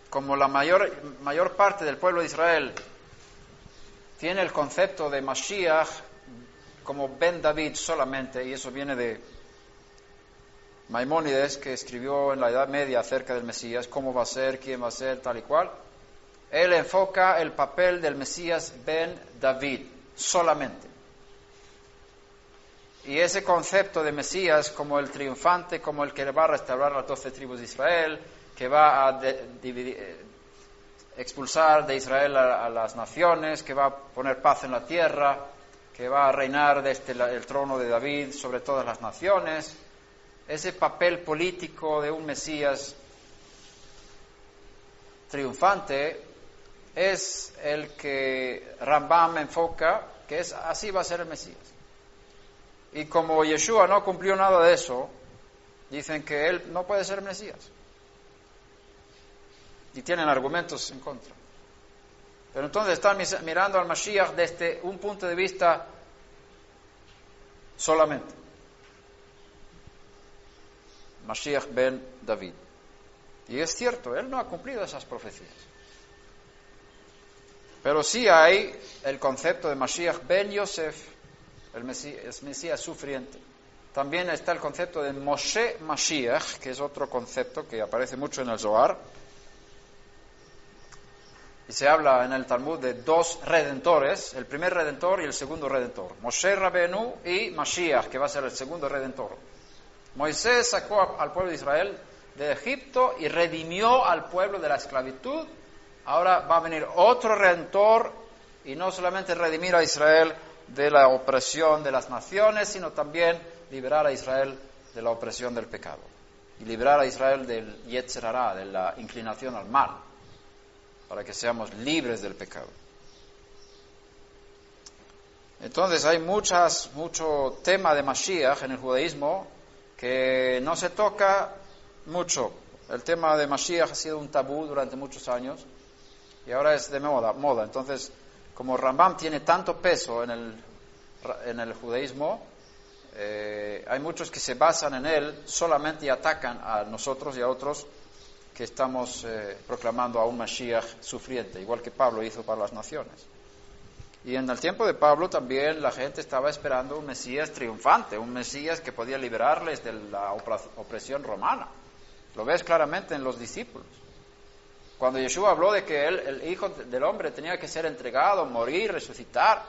como la mayor parte del pueblo de Israel tiene el concepto de Mashiach como Ben David solamente, y eso viene de Maimónides, que escribió en la Edad Media acerca del Mesías, cómo va a ser, quién va a ser, tal y cual. Él enfoca el papel del Mesías Ben David solamente. Y ese concepto de Mesías como el triunfante, como el que va a restaurar las 12 tribus de Israel, que va a expulsar de Israel a las naciones, que va a poner paz en la tierra, que va a reinar desde el trono de David sobre todas las naciones. Ese papel político de un Mesías triunfante es el que Rambam enfoca, que es así va a ser el Mesías. Y como Yeshua no cumplió nada de eso, dicen que él no puede ser Mesías. Y tienen argumentos en contra. Pero entonces están mirando al Mashiach desde un punto de vista solamente. Mashiach ben David. Y es cierto, él no ha cumplido esas profecías. Pero sí hay el concepto de Mashiach ben Yosef, el Mesías sufriente. También está el concepto de Moshe Mashiach, que es otro concepto que aparece mucho en el Zohar. Y se habla en el Talmud de dos redentores, el primer redentor y el segundo redentor. Moshe Rabenu y Mashiach, que va a ser el segundo redentor. Moisés sacó al pueblo de Israel de Egipto y redimió al pueblo de la esclavitud. Ahora va a venir otro redentor y no solamente redimir a Israel de la opresión de las naciones, sino también liberar a Israel de la opresión del pecado. Y liberar a Israel del Yetzer Hará, de la inclinación al mal, para que seamos libres del pecado. Entonces hay mucho tema de Mashiach en el judaísmo que no se toca mucho. El tema de Mashiach ha sido un tabú durante muchos años y ahora es de moda. Entonces, como Rambam tiene tanto peso en el judaísmo, hay muchos que se basan en él solamente y atacan a nosotros y a otros que estamos proclamando a un Mashiach sufriente, igual que Pablo hizo para las naciones. Y en el tiempo de Pablo también la gente estaba esperando un Mesías triunfante, un Mesías que podía liberarles de la opresión romana. Lo ves claramente en los discípulos. Cuando Yeshua habló de que él, el Hijo del Hombre, tenía que ser entregado, morir, resucitar,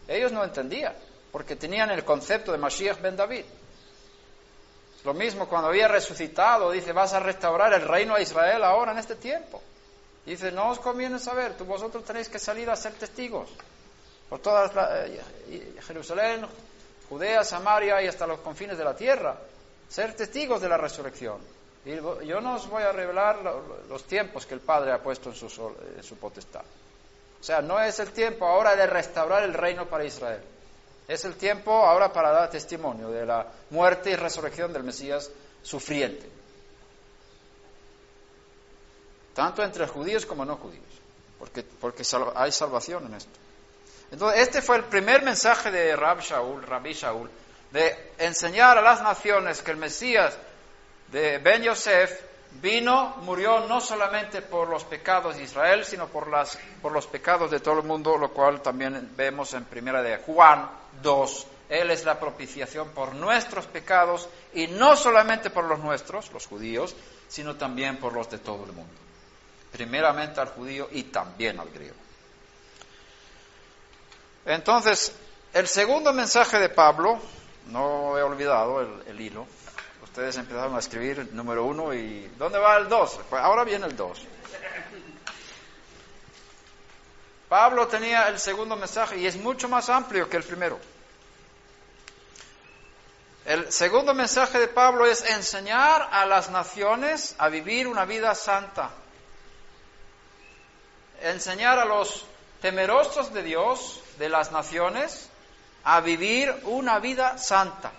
ellos no entendían, porque tenían el concepto de Mashiach ben David. Lo mismo cuando había resucitado, dice, vas a restaurar el reino a Israel ahora en este tiempo. Dice, no os conviene saber, vosotros tenéis que salir a ser testigos por toda Jerusalén, Judea, Samaria y hasta los confines de la tierra, ser testigos de la resurrección. Y yo no os voy a revelar los tiempos que el Padre ha puesto en su potestad. O sea, no es el tiempo ahora de restaurar el reino para Israel. Es el tiempo ahora para dar testimonio de la muerte y resurrección del Mesías sufriente. Tanto entre judíos como no judíos. Porque hay salvación en esto. Entonces, este fue el primer mensaje de Rabbi Shaul, de enseñar a las naciones que el Mesías de Ben Yosef vino, murió no solamente por los pecados de Israel, sino por los pecados de todo el mundo, lo cual también vemos en primera de Juan 2. Él es la propiciación por nuestros pecados, y no solamente por los nuestros, los judíos, sino también por los de todo el mundo. Primeramente al judío y también al griego. Entonces, el segundo mensaje de Pablo, no he olvidado el hilo. Ustedes empezaron a escribir el número 1 y ¿dónde va el 2? Pues ahora viene el 2. Pablo tenía el segundo mensaje y es mucho más amplio que el primero. El segundo mensaje de Pablo es enseñar a las naciones a vivir una vida santa. Enseñar a los temerosos de Dios, de las naciones, a vivir una vida santa.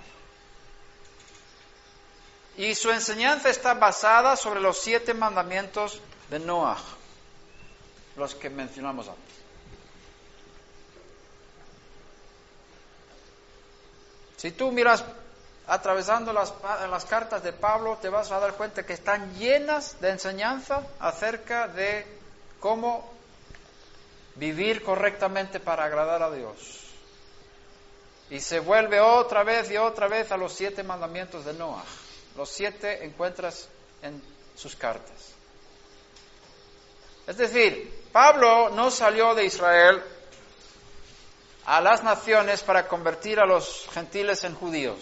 Y su enseñanza está basada sobre los 7 mandamientos de Noaj, los que mencionamos antes. Si tú miras atravesando las cartas de Pablo, te vas a dar cuenta que están llenas de enseñanza acerca de cómo vivir correctamente para agradar a Dios. Y se vuelve otra vez y otra vez a los 7 mandamientos de Noaj. Los 7 encuentras en sus cartas. Es decir, Pablo no salió de Israel a las naciones para convertir a los gentiles en judíos.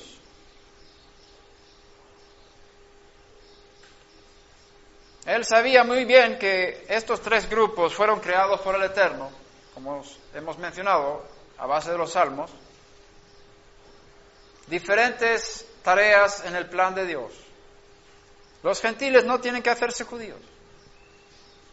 Él sabía muy bien que estos 3 grupos fueron creados por el Eterno, como hemos mencionado a base de los Salmos, diferentes tareas en el plan de Dios. Los gentiles no tienen que hacerse judíos,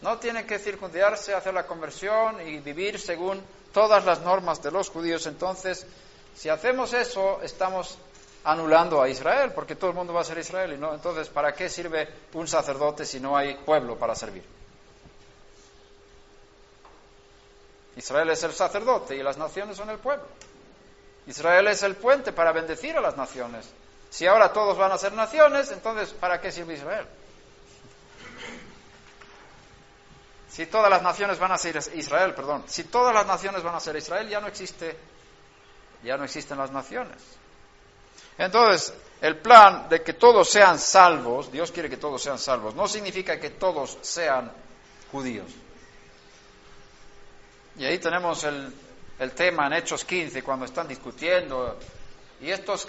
no tienen que circuncidarse, hacer la conversión y vivir según todas las normas de los judíos. Entonces, si hacemos eso, estamos anulando a Israel, porque todo el mundo va a ser israelí, ¿no? Entonces, ¿para qué sirve un sacerdote si no hay pueblo para servir? Israel es el sacerdote y las naciones son el pueblo. Israel es el puente para bendecir a las naciones. Si ahora todos van a ser naciones, entonces ¿para qué sirve Israel? Si todas las naciones van a ser Israel, si todas las naciones van a ser Israel, ya no existen las naciones. Entonces, el plan de que todos sean salvos, Dios quiere que todos sean salvos, no significa que todos sean judíos. Y ahí tenemos el tema en Hechos 15, cuando están discutiendo, y estos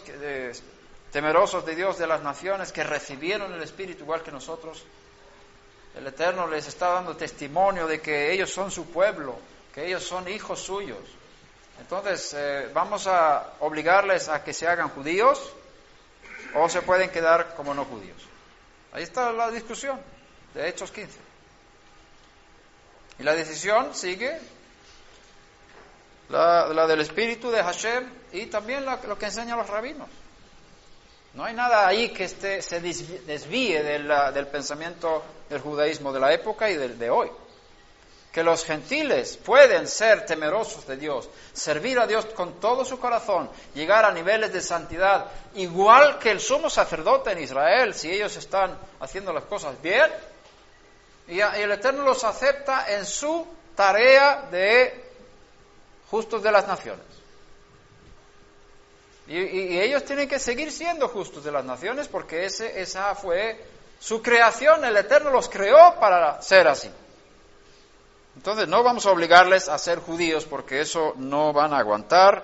temerosos de Dios de las naciones que recibieron el Espíritu igual que nosotros, el Eterno les está dando testimonio de que ellos son su pueblo, que ellos son hijos suyos. Entonces, ¿vamos a obligarles a que se hagan judíos o se pueden quedar como no judíos? Ahí está la discusión de Hechos 15. Y la decisión sigue la del Espíritu de Hashem y también lo que enseñan los rabinos. No hay nada ahí que se desvíe del pensamiento del judaísmo de la época y de hoy. Que los gentiles pueden ser temerosos de Dios, servir a Dios con todo su corazón, llegar a niveles de santidad, igual que el sumo sacerdote en Israel, si ellos están haciendo las cosas bien, y el Eterno los acepta en su tarea de justos de las naciones. Y ellos tienen que seguir siendo justos de las naciones porque esa fue su creación, el Eterno los creó para ser así. Entonces no vamos a obligarles a ser judíos porque eso no van a aguantar,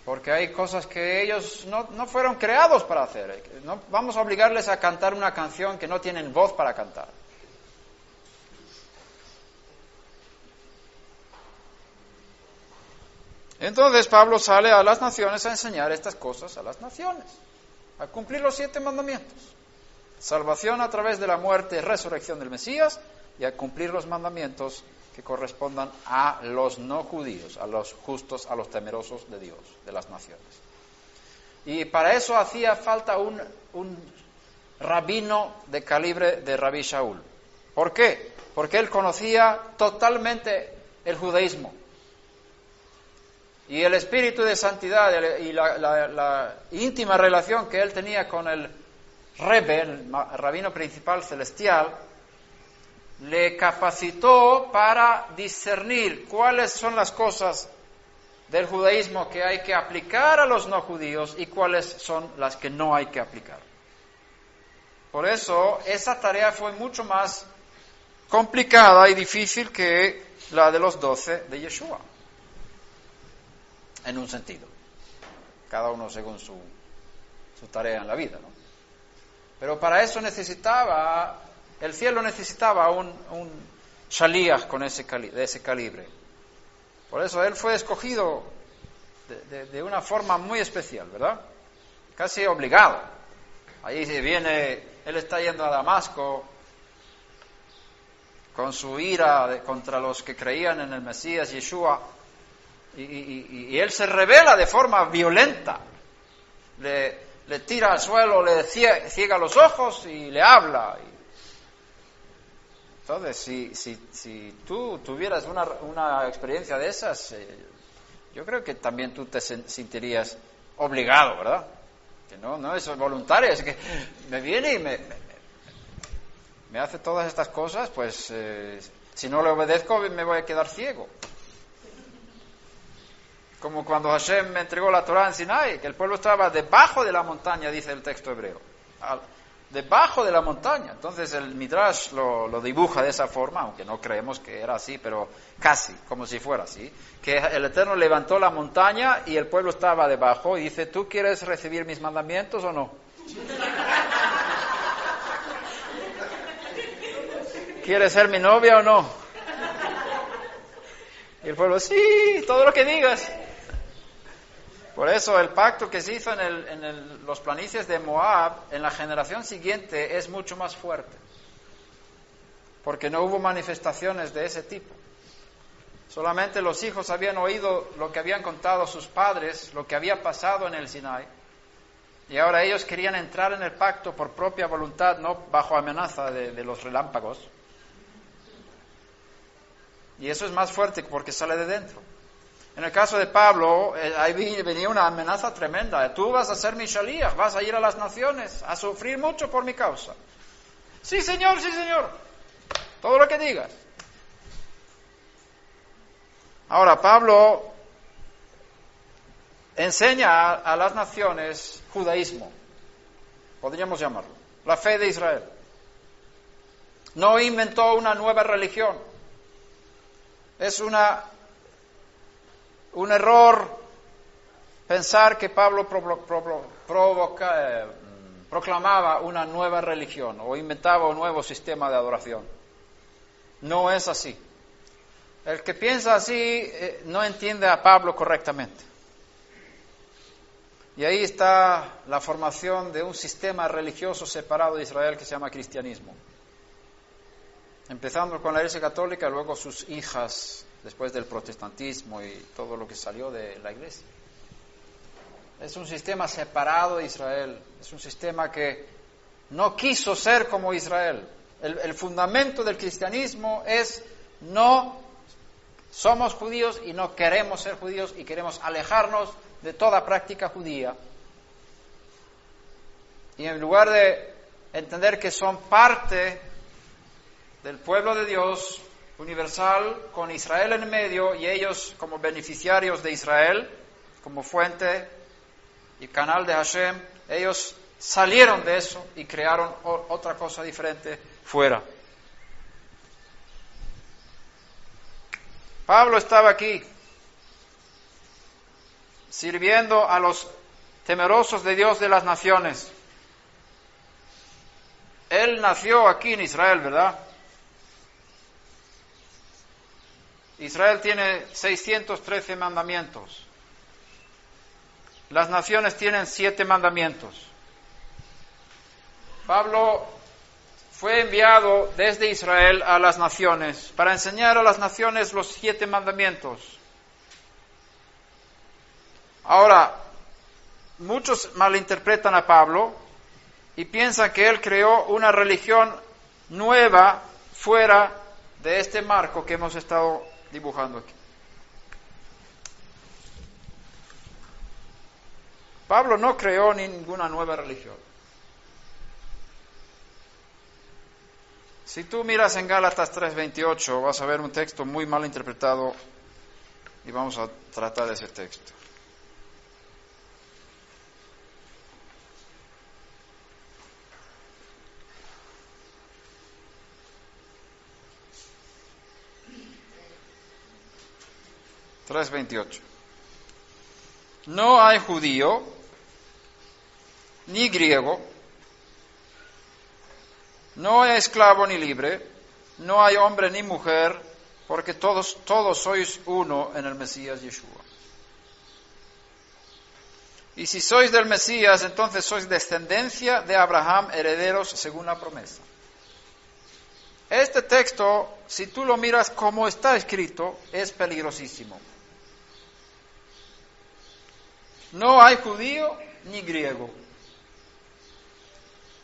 porque hay cosas que ellos no fueron creados para hacer. No vamos a obligarles a cantar una canción que no tienen voz para cantar. Entonces Pablo sale a las naciones a enseñar estas cosas a las naciones, a cumplir los 7 mandamientos. Salvación a través de la muerte y resurrección del Mesías y a cumplir los mandamientos que correspondan a los no judíos, a los justos, a los temerosos de Dios, de las naciones. Y para eso hacía falta un rabino de calibre de Rabí Shaul. ¿Por qué? Porque él conocía totalmente el judaísmo. Y el espíritu de santidad y la íntima relación que él tenía con el Rebbe, el rabino principal celestial, le capacitó para discernir cuáles son las cosas del judaísmo que hay que aplicar a los no judíos y cuáles son las que no hay que aplicar. Por eso, esa tarea fue mucho más complicada y difícil que la de los 12 de Yeshua. En un sentido, cada uno según su tarea en la vida, ¿no? Pero para eso el cielo necesitaba un shaliach de ese calibre. Por eso él fue escogido de una forma muy especial, ¿verdad? Casi obligado. Ahí él está yendo a Damasco con su ira contra los que creían en el Mesías Yeshua. Y él se revela de forma violenta, le tira al suelo, le ciega los ojos y le habla. Entonces, si tú tuvieras una experiencia de esas, yo creo que también tú te sentirías obligado, ¿verdad? Que no es voluntario, es que me viene y me hace todas estas cosas, pues si no le obedezco me voy a quedar ciego. Como cuando Hashem me entregó la Torá en Sinai, que el pueblo estaba debajo de la montaña, dice el texto hebreo. Debajo de la montaña. Entonces el Midrash lo dibuja de esa forma, aunque no creemos que era así, pero casi, como si fuera así. Que el Eterno levantó la montaña y el pueblo estaba debajo y dice, ¿tú quieres recibir mis mandamientos o no? ¿Quieres ser mi novia o no? Y el pueblo, sí, todo lo que digas. Por eso el pacto que se hizo en los planicies de Moab, en la generación siguiente, es mucho más fuerte. Porque no hubo manifestaciones de ese tipo. Solamente los hijos habían oído lo que habían contado sus padres, lo que había pasado en el Sinai. Y ahora ellos querían entrar en el pacto por propia voluntad, no bajo amenaza de los relámpagos. Y eso es más fuerte porque sale de dentro. En el caso de Pablo, ahí venía una amenaza tremenda. Tú vas a ser mi shaliach, vas a ir a las naciones, a sufrir mucho por mi causa. Sí, señor, todo lo que digas. Ahora, Pablo enseña a las naciones judaísmo, podríamos llamarlo, la fe de Israel. No inventó una nueva religión. Es un error pensar que Pablo proclamaba una nueva religión o inventaba un nuevo sistema de adoración. No es así. El que piensa así no entiende a Pablo correctamente. Y ahí está la formación de un sistema religioso separado de Israel que se llama cristianismo. Empezando con la Iglesia Católica, luego sus hijas, después del protestantismo y todo lo que salió de la Iglesia. es un sistema separado de Israel, es un sistema que no quiso ser como Israel. El fundamento del cristianismo es no somos judíos y no queremos ser judíos y queremos alejarnos de toda práctica judía. Y en lugar de entender que son parte del pueblo de Dios universal, con Israel en medio y ellos como beneficiarios de Israel, como fuente y canal de Hashem, ellos salieron de eso y crearon otra cosa diferente fuera. Pablo estaba aquí sirviendo a los temerosos de Dios de las naciones. Él nació aquí en Israel, ¿verdad? Israel tiene 613 mandamientos. Las naciones tienen 7 mandamientos. Pablo fue enviado desde Israel a las naciones para enseñar a las naciones los 7 mandamientos. Ahora, muchos malinterpretan a Pablo y piensan que él creó una religión nueva fuera de este marco que hemos estado dibujando aquí. Pablo no creó ninguna nueva religión. Si tú miras en Gálatas 3:28, vas a ver un texto muy mal interpretado y vamos a tratar ese texto. No hay judío ni griego, no hay esclavo ni libre, no hay hombre ni mujer, porque todos sois uno en el Mesías Yeshua. Y si sois del Mesías, entonces sois descendencia de Abraham, herederos según la promesa. Este texto, si tú lo miras como está escrito, es peligrosísimo. No hay judío ni griego.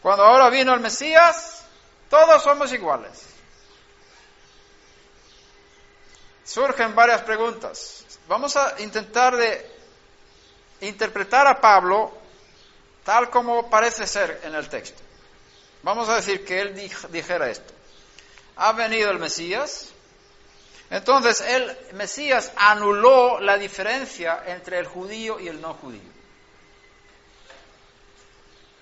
Cuando ahora vino el Mesías, todos somos iguales. Surgen varias preguntas. Vamos a intentar de interpretar a Pablo tal como parece ser en el texto. Vamos a decir que él dijera esto. Ha venido el Mesías. Entonces el Mesías anuló la diferencia entre el judío y el no judío.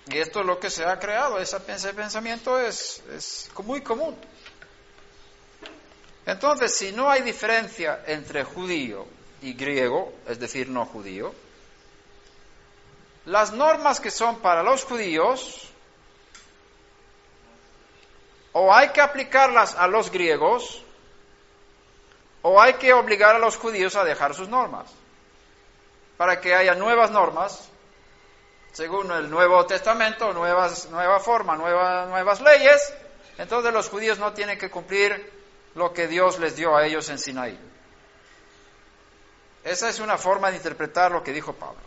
Y esto es lo que se ha creado, ese pensamiento es muy común. Entonces, si no hay diferencia entre judío y griego, es decir, no judío, las normas que son para los judíos, o hay que aplicarlas a los griegos, o hay que obligar a los judíos a dejar sus normas, para que haya nuevas normas, según el Nuevo Testamento, nueva forma, nuevas leyes. Entonces los judíos no tienen que cumplir lo que Dios les dio a ellos en Sinaí. Esa es una forma de interpretar lo que dijo Pablo.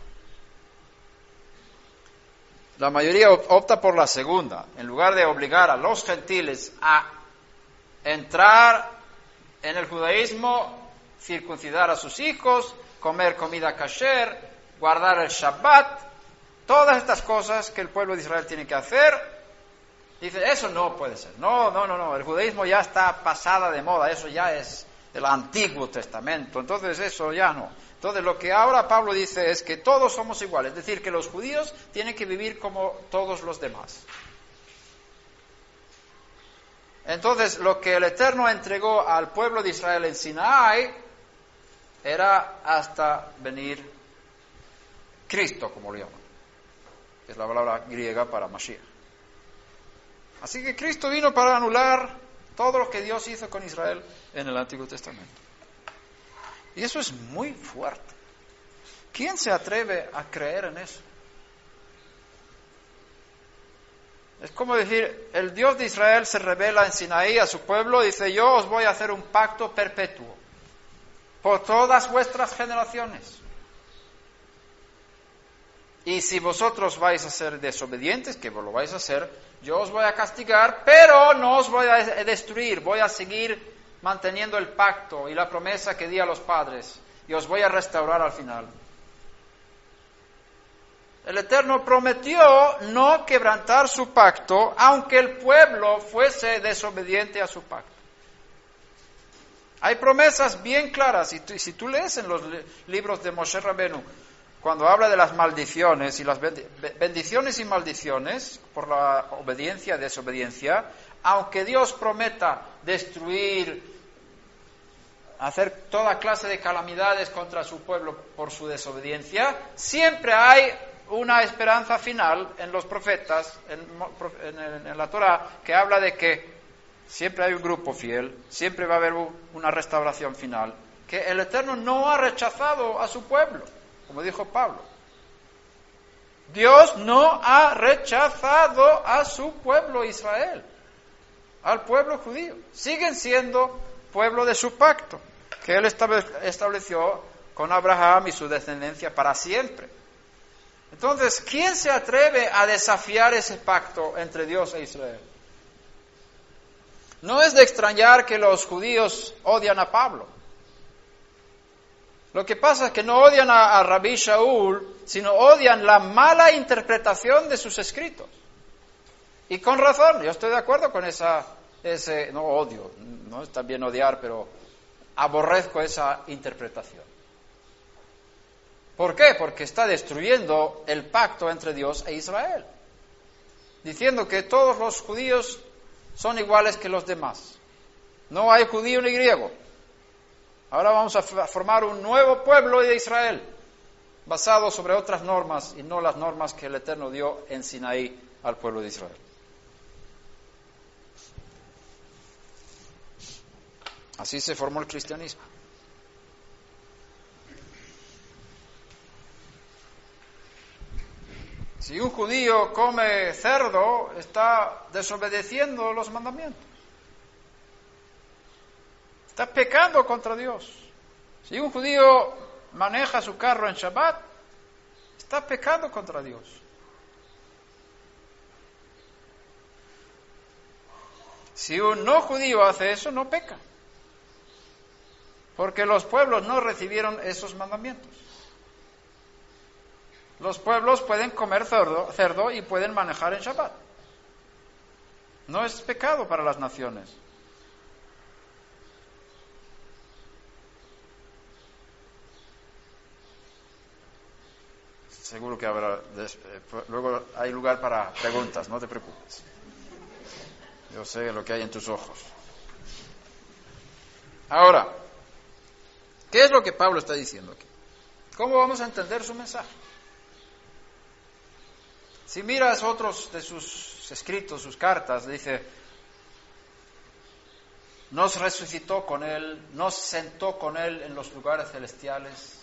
La mayoría opta por la segunda. En lugar de obligar a los gentiles a entrar en el judaísmo, circuncidar a sus hijos, comer comida kasher, guardar el Shabbat, todas estas cosas que el pueblo de Israel tiene que hacer, dice, eso no puede ser. No, el judaísmo ya está pasada de moda, eso ya es del Antiguo Testamento, entonces eso ya no. Entonces lo que ahora Pablo dice es que todos somos iguales, es decir, que los judíos tienen que vivir como todos los demás. Entonces lo que el Eterno entregó al pueblo de Israel en Sinaí era hasta venir Cristo, como lo llaman. Es la palabra griega para Mashiach. Así que Cristo vino para anular todo lo que Dios hizo con Israel en el Antiguo Testamento. Y eso es muy fuerte. ¿Quién se atreve a creer en eso? Es como decir, el Dios de Israel se revela en Sinaí a su pueblo y dice, yo os voy a hacer un pacto perpetuo por todas vuestras generaciones. Y si vosotros vais a ser desobedientes, que lo vais a hacer, yo os voy a castigar, pero no os voy a destruir, voy a seguir manteniendo el pacto y la promesa que di a los padres, y os voy a restaurar al final. El Eterno prometió no quebrantar su pacto, aunque el pueblo fuese desobediente a su pacto. Hay promesas bien claras, y si tú lees en los libros de Moshe Rabenu, cuando habla de las maldiciones y las bendiciones y maldiciones por la obediencia y desobediencia, aunque Dios prometa destruir, hacer toda clase de calamidades contra su pueblo por su desobediencia, siempre hay una esperanza final en los profetas, en la Torá, que habla de que siempre hay un grupo fiel, siempre va a haber una restauración final, que el Eterno no ha rechazado a su pueblo, como dijo Pablo. Dios no ha rechazado a su pueblo Israel, al pueblo judío. Siguen siendo pueblo de su pacto, que Él estableció con Abraham y su descendencia para siempre. Entonces, ¿quién se atreve a desafiar ese pacto entre Dios e Israel? No es de extrañar que los judíos odian a Pablo. Lo que pasa es que no odian a Rabbi Shaul, sino odian la mala interpretación de sus escritos. Y con razón, yo estoy de acuerdo con no odio, no está bien odiar, pero aborrezco esa interpretación. ¿Por qué? Porque está destruyendo el pacto entre Dios e Israel, diciendo que todos los judíos son iguales que los demás. No hay judío ni griego. Ahora vamos a formar un nuevo pueblo de Israel, basado sobre otras normas y no las normas que el Eterno dio en Sinaí al pueblo de Israel. Así se formó el cristianismo. Si un judío come cerdo, está desobedeciendo los mandamientos. Está pecando contra Dios. Si un judío maneja su carro en Shabbat, está pecando contra Dios. Si un no judío hace eso, no peca. Porque los pueblos no recibieron esos mandamientos. Los pueblos pueden comer cerdo y pueden manejar en Shabbat. No es pecado para las naciones. Seguro que habrá... luego hay lugar para preguntas, no te preocupes. Yo sé lo que hay en tus ojos. Ahora, ¿qué es lo que Pablo está diciendo aquí? ¿Cómo vamos a entender su mensaje? Si miras otros de sus escritos, sus cartas, dice, nos resucitó con Él, nos sentó con Él en los lugares celestiales.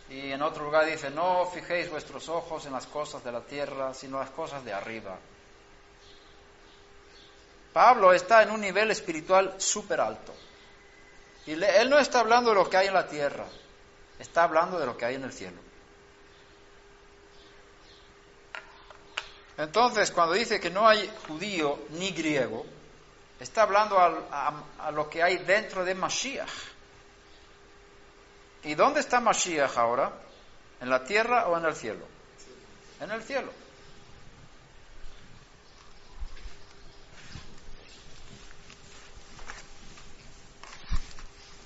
Y en otro lugar dice, no fijéis vuestros ojos en las cosas de la tierra, sino las cosas de arriba. Pablo está en un nivel espiritual súper alto. Y él no está hablando de lo que hay en la tierra, está hablando de lo que hay en el cielo. Entonces, cuando dice que no hay judío ni griego, está hablando a lo que hay dentro de Mashiach. ¿Y dónde está Mashiach ahora? ¿En la tierra o en el cielo? En el cielo.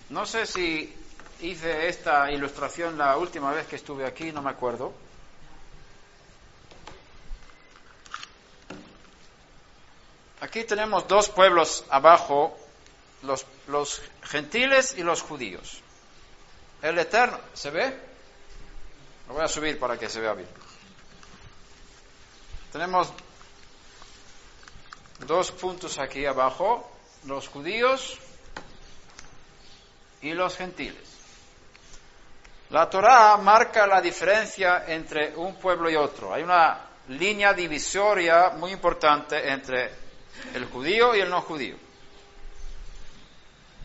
No sé si hice esta ilustración la última vez que estuve aquí, no me acuerdo. Aquí tenemos dos pueblos abajo, los gentiles y los judíos. El Eterno, ¿se ve? Lo voy a subir para que se vea bien. Tenemos dos puntos aquí abajo, los judíos y los gentiles. La Torá marca la diferencia entre un pueblo y otro. Hay una línea divisoria muy importante entre el judío y el no judío.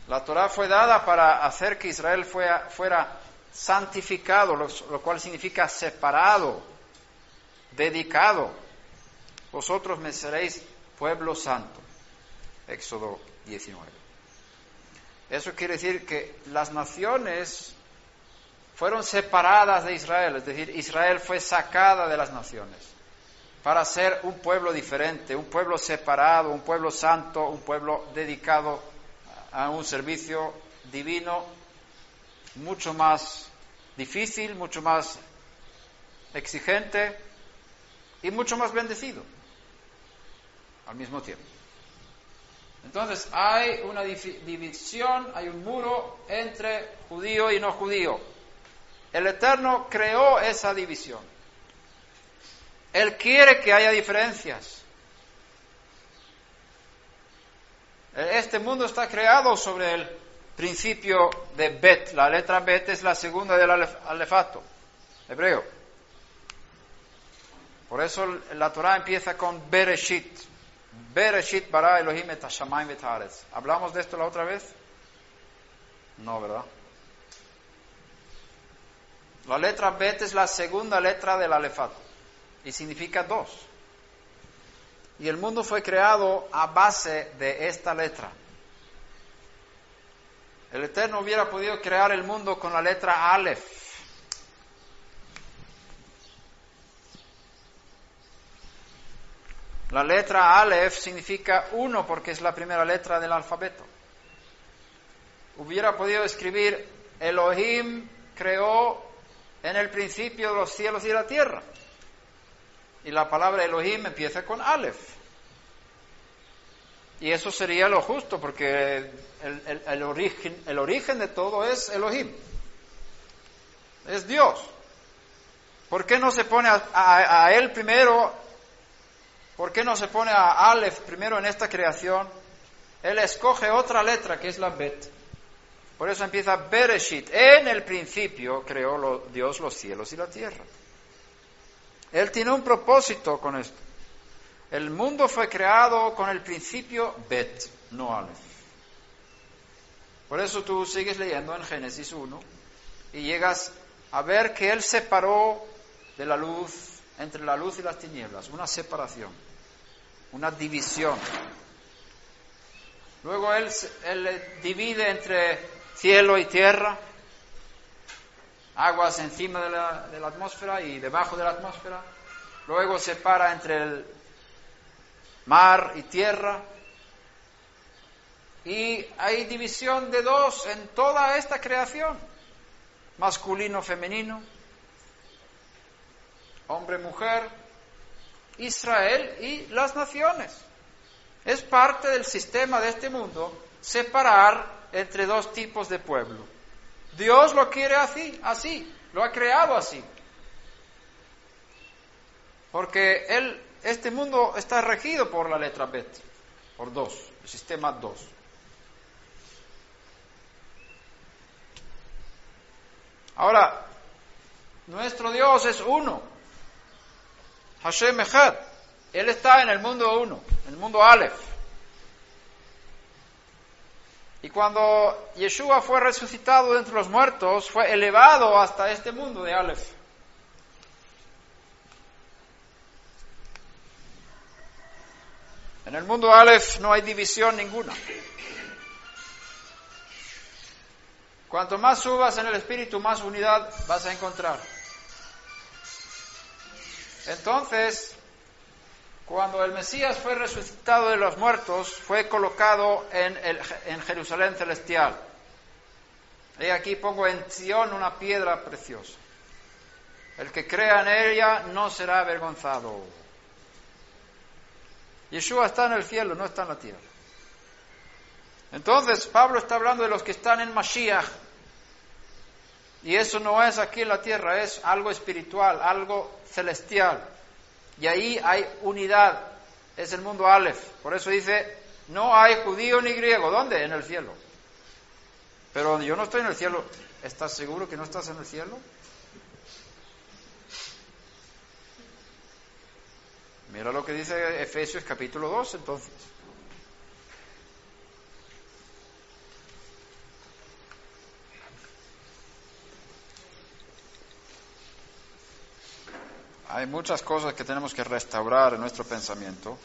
La Torá fue dada para hacer que Israel fuera santificado, lo cual significa separado dedicado. Vosotros me seréis pueblo santo. Éxodo 19. Eso quiere decir que las naciones fueron separadas de Israel, es decir, Israel fue sacada de las naciones para ser un pueblo diferente, un pueblo separado, un pueblo santo, un pueblo dedicado a un servicio divino mucho más difícil, mucho más exigente y mucho más bendecido al mismo tiempo. Entonces hay una división, hay un muro entre judío y no judío. El Eterno creó esa división. Él quiere que haya diferencias. Este mundo está creado sobre el principio de Bet. La letra Bet es la segunda del alefato hebreo. Por eso la Torah empieza con Bereshit. Bereshit bara Elohim et hashamayim et haaretz. ¿Hablamos de esto la otra vez? No, ¿verdad? La letra Bet es la segunda letra del alefato y significa dos. Y el mundo fue creado a base de esta letra. El Eterno hubiera podido crear el mundo con la letra Aleph. La letra Aleph significa uno porque es la primera letra del alfabeto. Hubiera podido escribir Elohim creó en el principio de los cielos y la tierra. Y la palabra Elohim empieza con Aleph. Y eso sería lo justo, porque el origen de todo es Elohim. Es Dios. ¿Por qué no se pone a Él primero? ¿Por qué no se pone a Aleph primero en esta creación? Él escoge otra letra que es la Bet. Por eso empieza Bereshit. En el principio creó Dios los cielos y la tierra. Él tiene un propósito con esto. El mundo fue creado con el principio Bet, no Aleph. Por eso tú sigues leyendo en Génesis 1 y llegas a ver que Él separó de la luz, entre la luz y las tinieblas, una separación, una división. Luego Él divide entre cielo y tierra, aguas encima de la atmósfera y debajo de la atmósfera. Luego separa entre el mar y tierra. Y hay división de dos en toda esta creación. Masculino, femenino, hombre, mujer, Israel y las naciones. Es parte del sistema de este mundo separar entre dos tipos de pueblo. Dios lo quiere así, lo ha creado así. Porque este mundo está regido por la letra Bet, por dos, el sistema 2. Ahora, nuestro Dios es uno, Hashem Echad. Él está en el mundo uno, en el mundo Aleph. Y cuando Yeshua fue resucitado de entre los muertos, fue elevado hasta este mundo de Aleph. En el mundo Aleph no hay división ninguna. Cuanto más subas en el Espíritu, más unidad vas a encontrar. Entonces, cuando el Mesías fue resucitado de los muertos, fue colocado en Jerusalén celestial. Y aquí pongo en Sion una piedra preciosa. El que crea en ella no será avergonzado. Yeshua está en el cielo, no está en la tierra. Entonces, Pablo está hablando de los que están en Mashiach. Y eso no es aquí en la tierra, es algo espiritual, algo celestial. Y ahí hay unidad, es el mundo Aleph. Por eso dice, no hay judío ni griego. ¿Dónde? En el cielo. Pero yo no estoy en el cielo. ¿Estás seguro que no estás en el cielo? Mira lo que dice Efesios capítulo 2, entonces. Hay muchas cosas que tenemos que restaurar en nuestro pensamiento.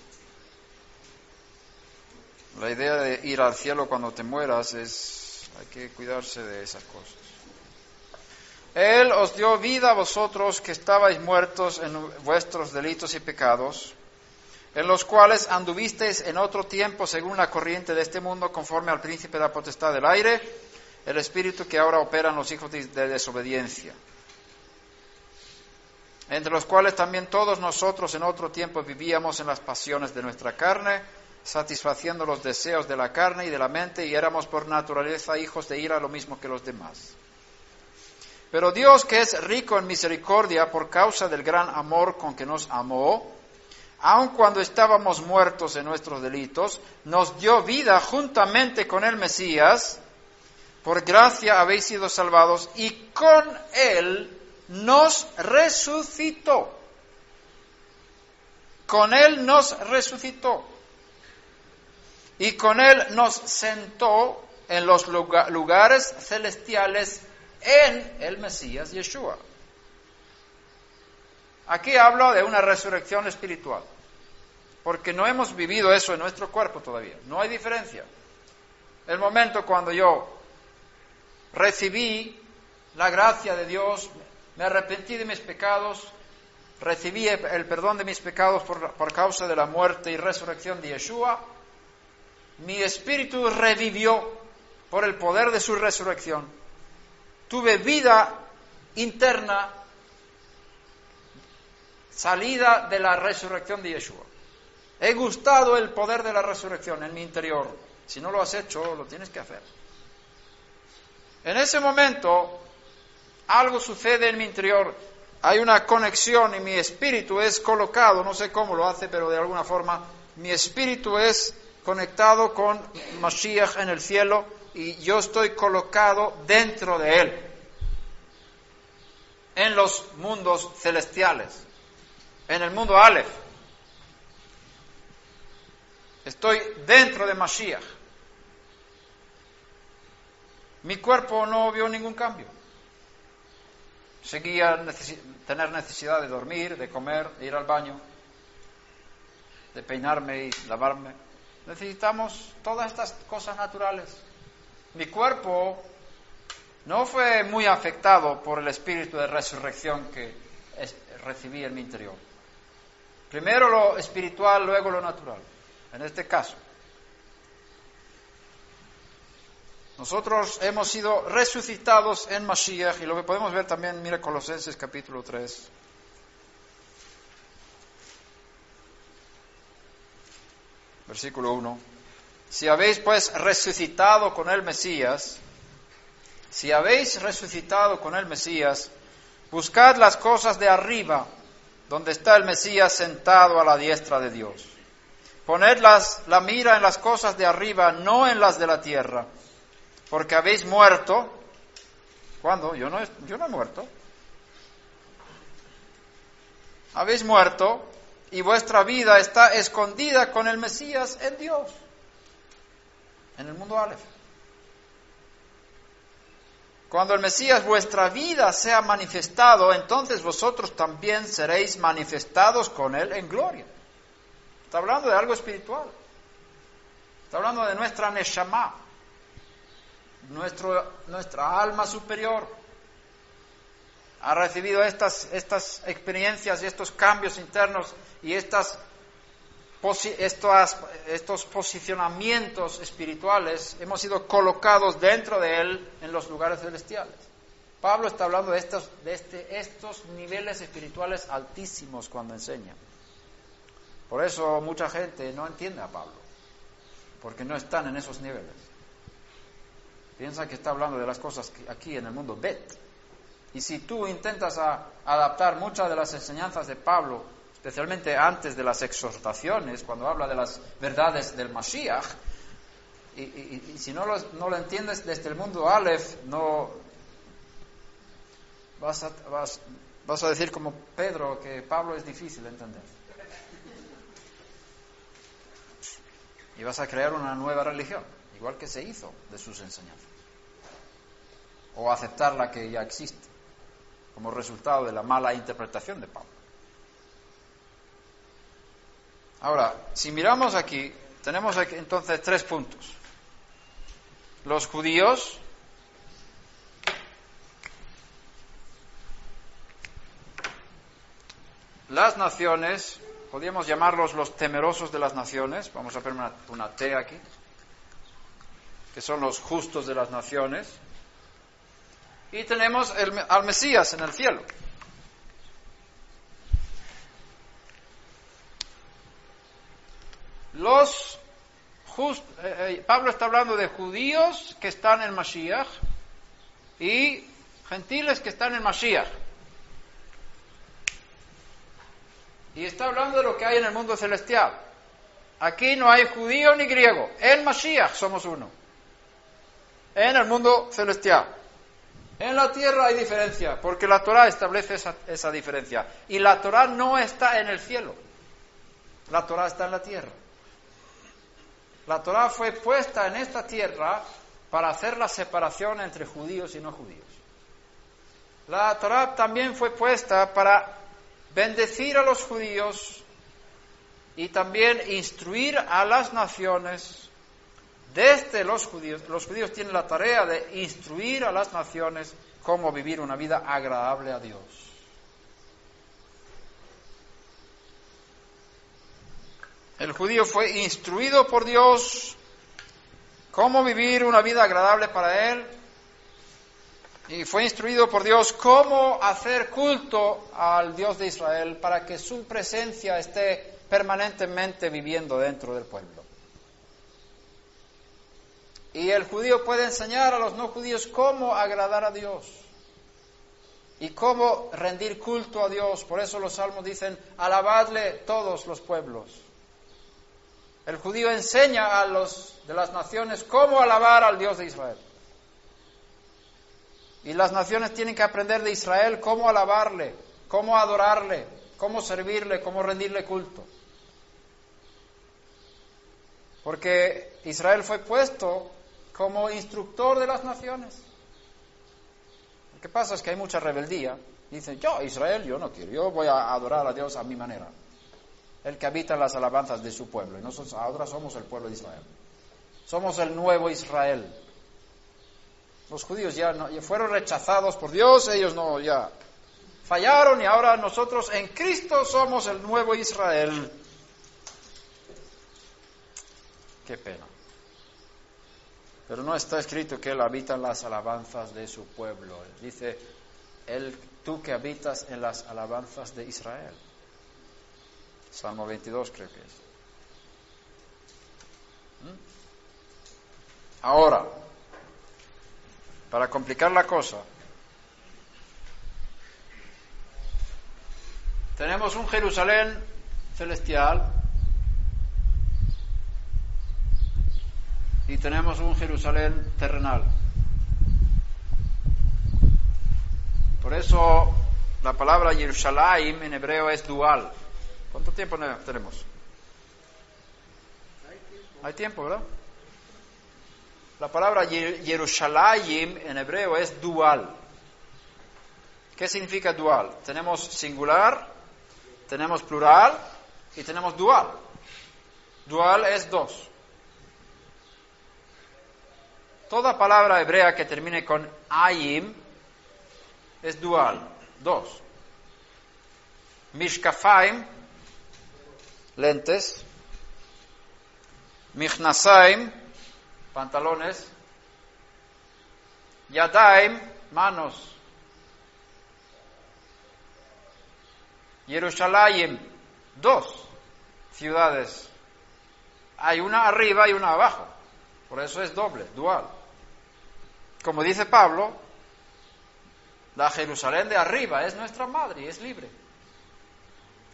La idea de ir al cielo cuando te mueras hay que cuidarse de esas cosas. Él os dio vida a vosotros que estabais muertos en vuestros delitos y pecados, en los cuales anduvisteis en otro tiempo según la corriente de este mundo, conforme al príncipe de la potestad del aire, el espíritu que ahora opera en los hijos de desobediencia, entre los cuales también todos nosotros en otro tiempo vivíamos en las pasiones de nuestra carne, satisfaciendo los deseos de la carne y de la mente, y éramos por naturaleza hijos de ira, lo mismo que los demás. Pero Dios, que es rico en misericordia por causa del gran amor con que nos amó, aun cuando estábamos muertos en nuestros delitos, nos dio vida juntamente con el Mesías. Por gracia habéis sido salvados, y con Él nos resucitó. Con Él nos resucitó. Y con Él nos sentó en los lugares celestiales en el Mesías Yeshua. Aquí hablo de una resurrección espiritual, porque no hemos vivido eso en nuestro cuerpo todavía. No hay diferencia. El momento cuando yo recibí la gracia de Dios, me arrepentí de mis pecados, recibí el perdón de mis pecados por causa de la muerte y resurrección de Yeshua, mi espíritu revivió por el poder de su resurrección. Tuve vida interna, salida de la resurrección de Yeshua. He gustado el poder de la resurrección en mi interior. Si no lo has hecho, lo tienes que hacer. En ese momento, algo sucede en mi interior. Hay una conexión y mi espíritu es colocado, no sé cómo lo hace, pero de alguna forma, mi espíritu es conectado con Mashiach en el cielo, y yo estoy colocado dentro de Él, en los mundos celestiales, en el mundo Aleph. Estoy dentro de Mashiach. Mi cuerpo no vio ningún cambio. Seguía tener necesidad de dormir, de comer, de ir al baño, de peinarme y lavarme. Necesitamos todas estas cosas naturales. Mi cuerpo no fue muy afectado por el espíritu de resurrección que recibí en mi interior. Primero lo espiritual, luego lo natural. En este caso, nosotros hemos sido resucitados en Mashiach, y lo que podemos ver también, mira Colosenses capítulo 3. Versículo 1. Si habéis pues resucitado con el Mesías, buscad las cosas de arriba, donde está el Mesías sentado a la diestra de Dios. Poned la mira en las cosas de arriba, no en las de la tierra, porque habéis muerto. ¿Cuándo? Yo no he muerto. Habéis muerto, y vuestra vida está escondida con el Mesías en Dios, en el mundo Aleph. Cuando el Mesías, vuestra vida, sea manifestado, entonces vosotros también seréis manifestados con Él en gloria. Está hablando de algo espiritual. Está hablando de nuestra Neshama, nuestra alma superior. Ha recibido estas experiencias y estos cambios internos y estos posicionamientos espirituales. Hemos sido colocados dentro de Él en los lugares celestiales. Pablo está hablando de estos niveles espirituales altísimos cuando enseña. Por eso mucha gente no entiende a Pablo, porque no están en esos niveles. Piensa que está hablando de las cosas aquí en el mundo Bet. Y si tú intentas adaptar muchas de las enseñanzas de Pablo, especialmente antes de las exhortaciones, cuando habla de las verdades del Mashiach, y si no lo entiendes desde el mundo Aleph, no vas a decir como Pedro que Pablo es difícil de entender. Y vas a crear una nueva religión, igual que se hizo de sus enseñanzas. O aceptar la que ya existe, como resultado de la mala interpretación de Pablo. Ahora, si miramos aquí, tenemos aquí entonces 3 puntos. Los judíos, las naciones, podríamos llamarlos los temerosos de las naciones, vamos a poner una T aquí, que son los justos de las naciones, y tenemos al Mesías en el cielo. Pablo está hablando de judíos que están en Mashiach y gentiles que están en Mashiach. Y está hablando de lo que hay en el mundo celestial. Aquí no hay judío ni griego. En Mashiach somos uno. En el mundo celestial. En la tierra hay diferencia, porque la Torah establece esa diferencia. Y la Torah no está en el cielo. La Torah está en la tierra. La Torah fue puesta en esta tierra para hacer la separación entre judíos y no judíos. La Torah también fue puesta para bendecir a los judíos y también instruir a las naciones desde los judíos. Los judíos tienen la tarea de instruir a las naciones cómo vivir una vida agradable a Dios. El judío fue instruido por Dios cómo vivir una vida agradable para Él, y fue instruido por Dios cómo hacer culto al Dios de Israel para que su presencia esté permanentemente viviendo dentro del pueblo. Y el judío puede enseñar a los no judíos cómo agradar a Dios y cómo rendir culto a Dios. Por eso los salmos dicen: alabadle todos los pueblos. El judío enseña a los de las naciones cómo alabar al Dios de Israel. Y las naciones tienen que aprender de Israel cómo alabarle, cómo adorarle, cómo servirle, cómo rendirle culto. Porque Israel fue puesto como instructor de las naciones. Lo que pasa es que hay mucha rebeldía. Dicen: yo, Israel, yo no quiero, yo voy a adorar a Dios a mi manera. El que habita en las alabanzas de su pueblo. Y nosotros ahora somos el pueblo de Israel. Somos el nuevo Israel. Los judíos ya fueron rechazados por Dios, ellos ya fallaron, y ahora nosotros en Cristo somos el nuevo Israel. Qué pena. Pero no está escrito que Él habita en las alabanzas de su pueblo. Dice: tú que habitas en las alabanzas de Israel. Salmo 22 creo que es. Ahora, para complicar la cosa, tenemos un Jerusalén celestial y tenemos un Jerusalén terrenal. Por eso la palabra Yerushalayim en hebreo es dual. ¿Cuánto tiempo tenemos? Hay tiempo, ¿verdad? La palabra Yerushalayim en hebreo es dual. ¿Qué significa dual? Tenemos singular, tenemos plural y tenemos dual. Dual es dos. Toda palabra hebrea que termine con ayim es dual, dos. Mishkafaim, lentes. Michnasaim, pantalones. Yadaim, manos. Yerushalayim, dos ciudades. Hay una arriba y una abajo. Por eso es doble, dual. Como dice Pablo, la Jerusalén de arriba es nuestra madre y es libre.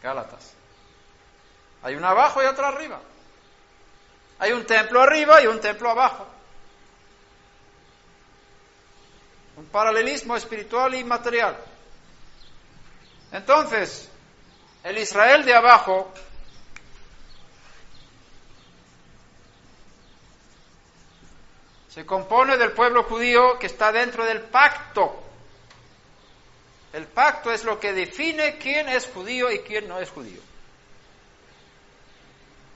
Gálatas. Hay una abajo y otra arriba. Hay un templo arriba y un templo abajo. Un paralelismo espiritual y material. Entonces, el Israel de abajo se compone del pueblo judío que está dentro del pacto. El pacto es lo que define quién es judío y quién no es judío.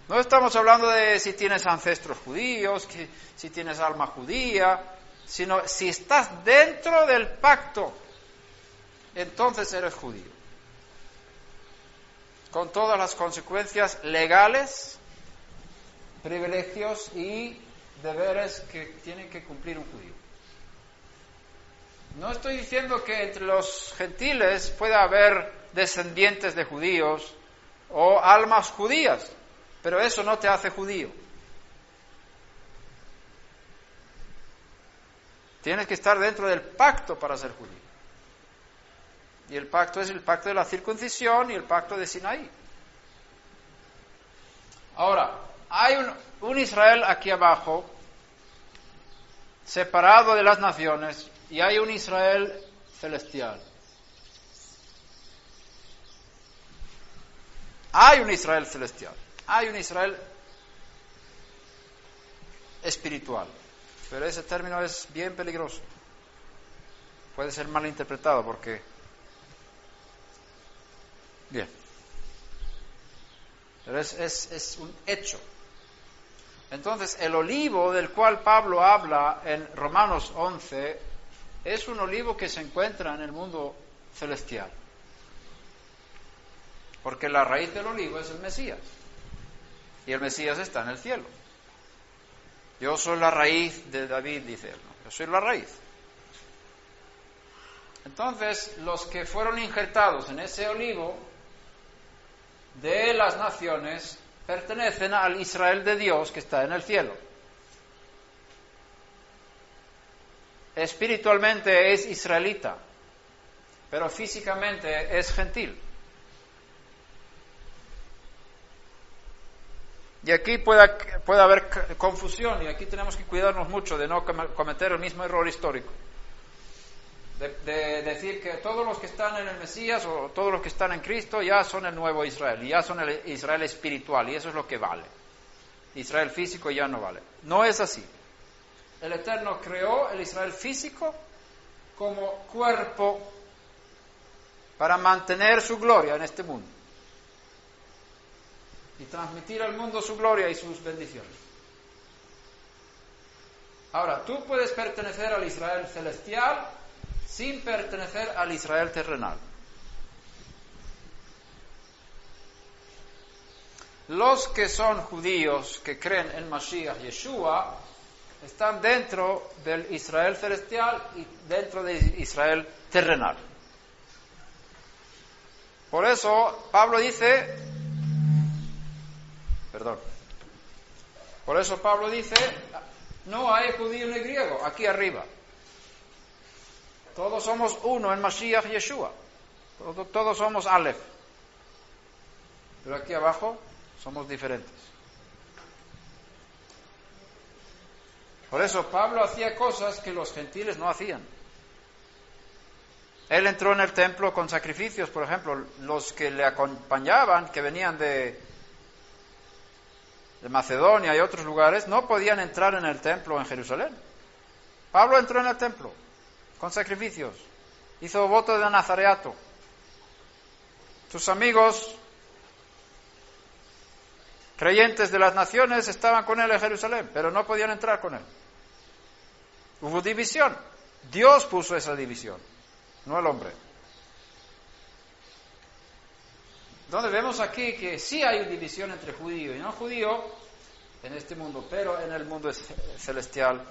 No estamos hablando de si tienes ancestros judíos, si tienes alma judía, sino si estás dentro del pacto, entonces eres judío. Con todas las consecuencias legales, privilegios y deberes que tiene que cumplir un judío. No estoy diciendo que entre los gentiles pueda haber descendientes de judíos o almas judías, pero eso no te hace judío. Tienes que estar dentro del pacto para ser judío. Y el pacto es el pacto de la circuncisión y el pacto de Sinaí. Ahora, hay un Israel aquí abajo, separado de las naciones, y hay un Israel celestial. Hay un Israel celestial, hay un Israel espiritual, pero ese término es bien peligroso. Puede ser malinterpretado porque... Bien. Pero es un hecho. Entonces, el olivo del cual Pablo habla en Romanos 11 es un olivo que se encuentra en el mundo celestial. Porque la raíz del olivo es el Mesías. Y el Mesías está en el cielo. Yo soy la raíz de David, dice él, ¿no? Yo soy la raíz. Entonces, los que fueron injertados en ese olivo de las naciones pertenecen al Israel de Dios que está en el cielo. Espiritualmente es israelita, pero físicamente es gentil. Y aquí puede haber confusión, y aquí tenemos que cuidarnos mucho de no cometer el mismo error histórico. De decir que todos los que están en el Mesías o todos los que están en Cristo ya son el nuevo Israel, y ya son el Israel espiritual, y eso es lo que vale. Israel físico ya no vale. No es así. El Eterno creó el Israel físico como cuerpo para mantener su gloria en este mundo y transmitir al mundo su gloria y sus bendiciones. Ahora, tú puedes pertenecer al Israel celestial sin pertenecer al Israel terrenal. Los que son judíos que creen en Mashiach Yeshua están dentro del Israel celestial y dentro de Israel terrenal. Por eso Pablo dice, no hay judío ni griego, aquí arriba. Todos somos uno en Mashiach Yeshua. Todos somos Aleph. Pero aquí abajo somos diferentes. Por eso Pablo hacía cosas que los gentiles no hacían. Él entró en el templo con sacrificios, por ejemplo, los que le acompañaban, que venían de Macedonia y otros lugares, no podían entrar en el templo en Jerusalén. Pablo entró en el templo con sacrificios, hizo voto de nazareato. Sus amigos creyentes de las naciones estaban con él en Jerusalén, pero no podían entrar con él. Hubo división. Dios puso esa división, no el hombre. Entonces vemos aquí que sí hay división entre judío y no judío en este mundo, pero en el mundo celestial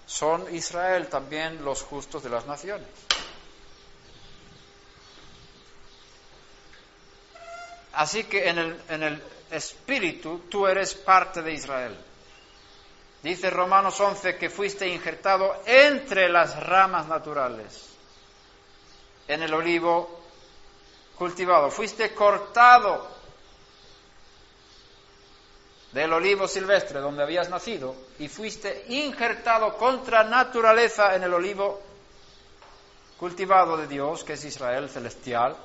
son Israel también los justos de las naciones. Así que en el espíritu tú eres parte de Israel. Dice Romanos 11 que fuiste injertado entre las ramas naturales, en el olivo cultivado. Fuiste cortado del olivo silvestre donde habías nacido y fuiste injertado contra naturaleza en el olivo cultivado de Dios, que es Israel celestial.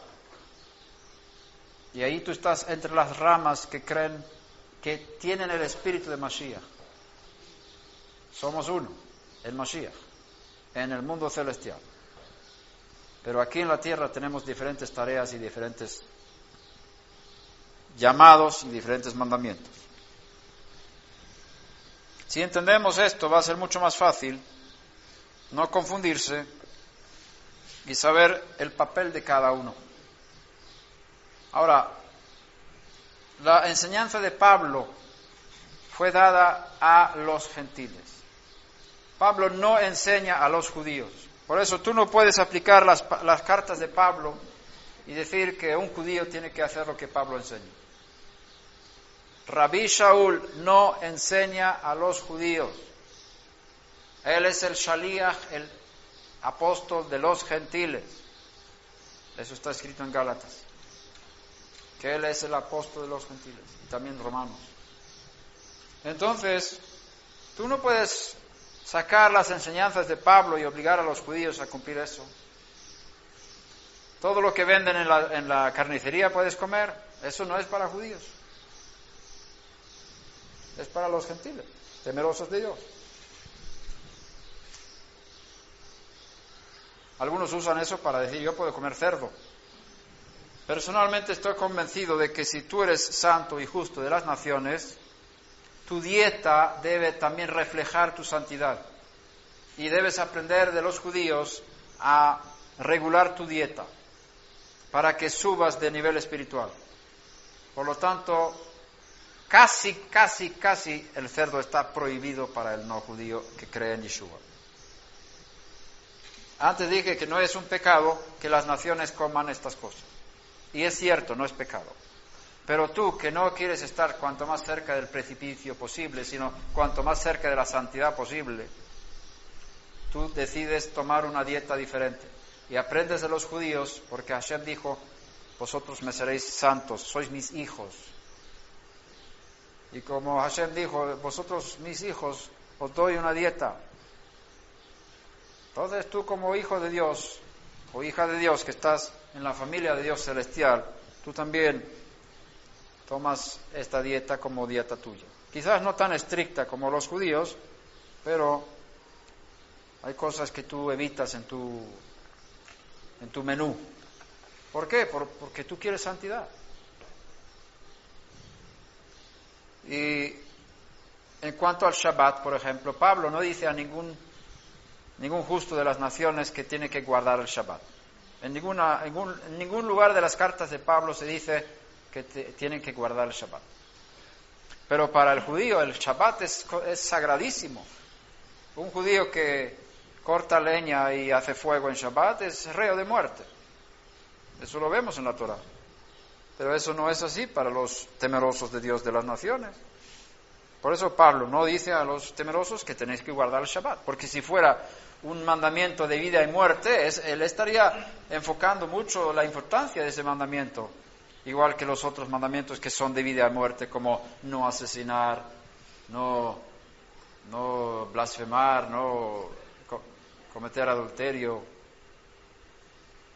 Y ahí tú estás entre las ramas que creen que tienen el espíritu de Mashiach. Somos uno, el Mashiach, en el mundo celestial. Pero aquí en la tierra tenemos diferentes tareas y diferentes llamados y diferentes mandamientos. Si entendemos esto, va a ser mucho más fácil no confundirse y saber el papel de cada uno. Ahora, la enseñanza de Pablo fue dada a los gentiles. Pablo no enseña a los judíos. Por eso tú no puedes aplicar las cartas de Pablo y decir que un judío tiene que hacer lo que Pablo enseña. Rabí Shaul no enseña a los judíos. Él es el Shaliach, el apóstol de los gentiles. Eso está escrito en Gálatas. Que él es el apóstol de los gentiles. Y también Romanos. Entonces, tú no puedes sacar las enseñanzas de Pablo y obligar a los judíos a cumplir eso. Todo lo que venden en la carnicería puedes comer. Eso no es para judíos. Es para los gentiles, temerosos de Dios. Algunos usan eso para decir, yo puedo comer cerdo. Personalmente estoy convencido de que si tú eres santo y justo de las naciones, tu dieta debe también reflejar tu santidad. Y debes aprender de los judíos a regular tu dieta para que subas de nivel espiritual. Por lo tanto, casi el cerdo está prohibido para el no judío que cree en Yeshua. Antes dije que no es un pecado que las naciones coman estas cosas. Y es cierto, no es pecado. Pero tú que no quieres estar cuanto más cerca del precipicio posible, sino cuanto más cerca de la santidad posible, tú decides tomar una dieta diferente. Y aprendes de los judíos, porque Hashem dijo, vosotros me seréis santos, sois mis hijos. Y como Hashem dijo, vosotros mis hijos, os doy una dieta. Entonces tú como hijo de Dios, o hija de Dios, que estás en la familia de Dios celestial, tú también tomas esta dieta como dieta tuya. Quizás no tan estricta como los judíos, pero hay cosas que tú evitas en tu menú. ¿Por qué? Porque tú quieres santidad. Y en cuanto al Shabbat, por ejemplo, Pablo no dice a ningún justo de las naciones que tiene que guardar el Shabbat. En ningún lugar de las cartas de Pablo se dice que tienen que guardar el Shabbat. Pero para el judío el Shabbat es sagradísimo. Un judío que corta leña y hace fuego en Shabbat es reo de muerte. Eso lo vemos en la Torá. Pero eso no es así para los temerosos de Dios de las naciones. Por eso Pablo no dice a los temerosos que tenéis que guardar el Shabbat, porque si fuera un mandamiento de vida y muerte, él estaría enfocando mucho la importancia de ese mandamiento, igual que los otros mandamientos que son de vida y muerte, como no asesinar, no blasfemar, no cometer adulterio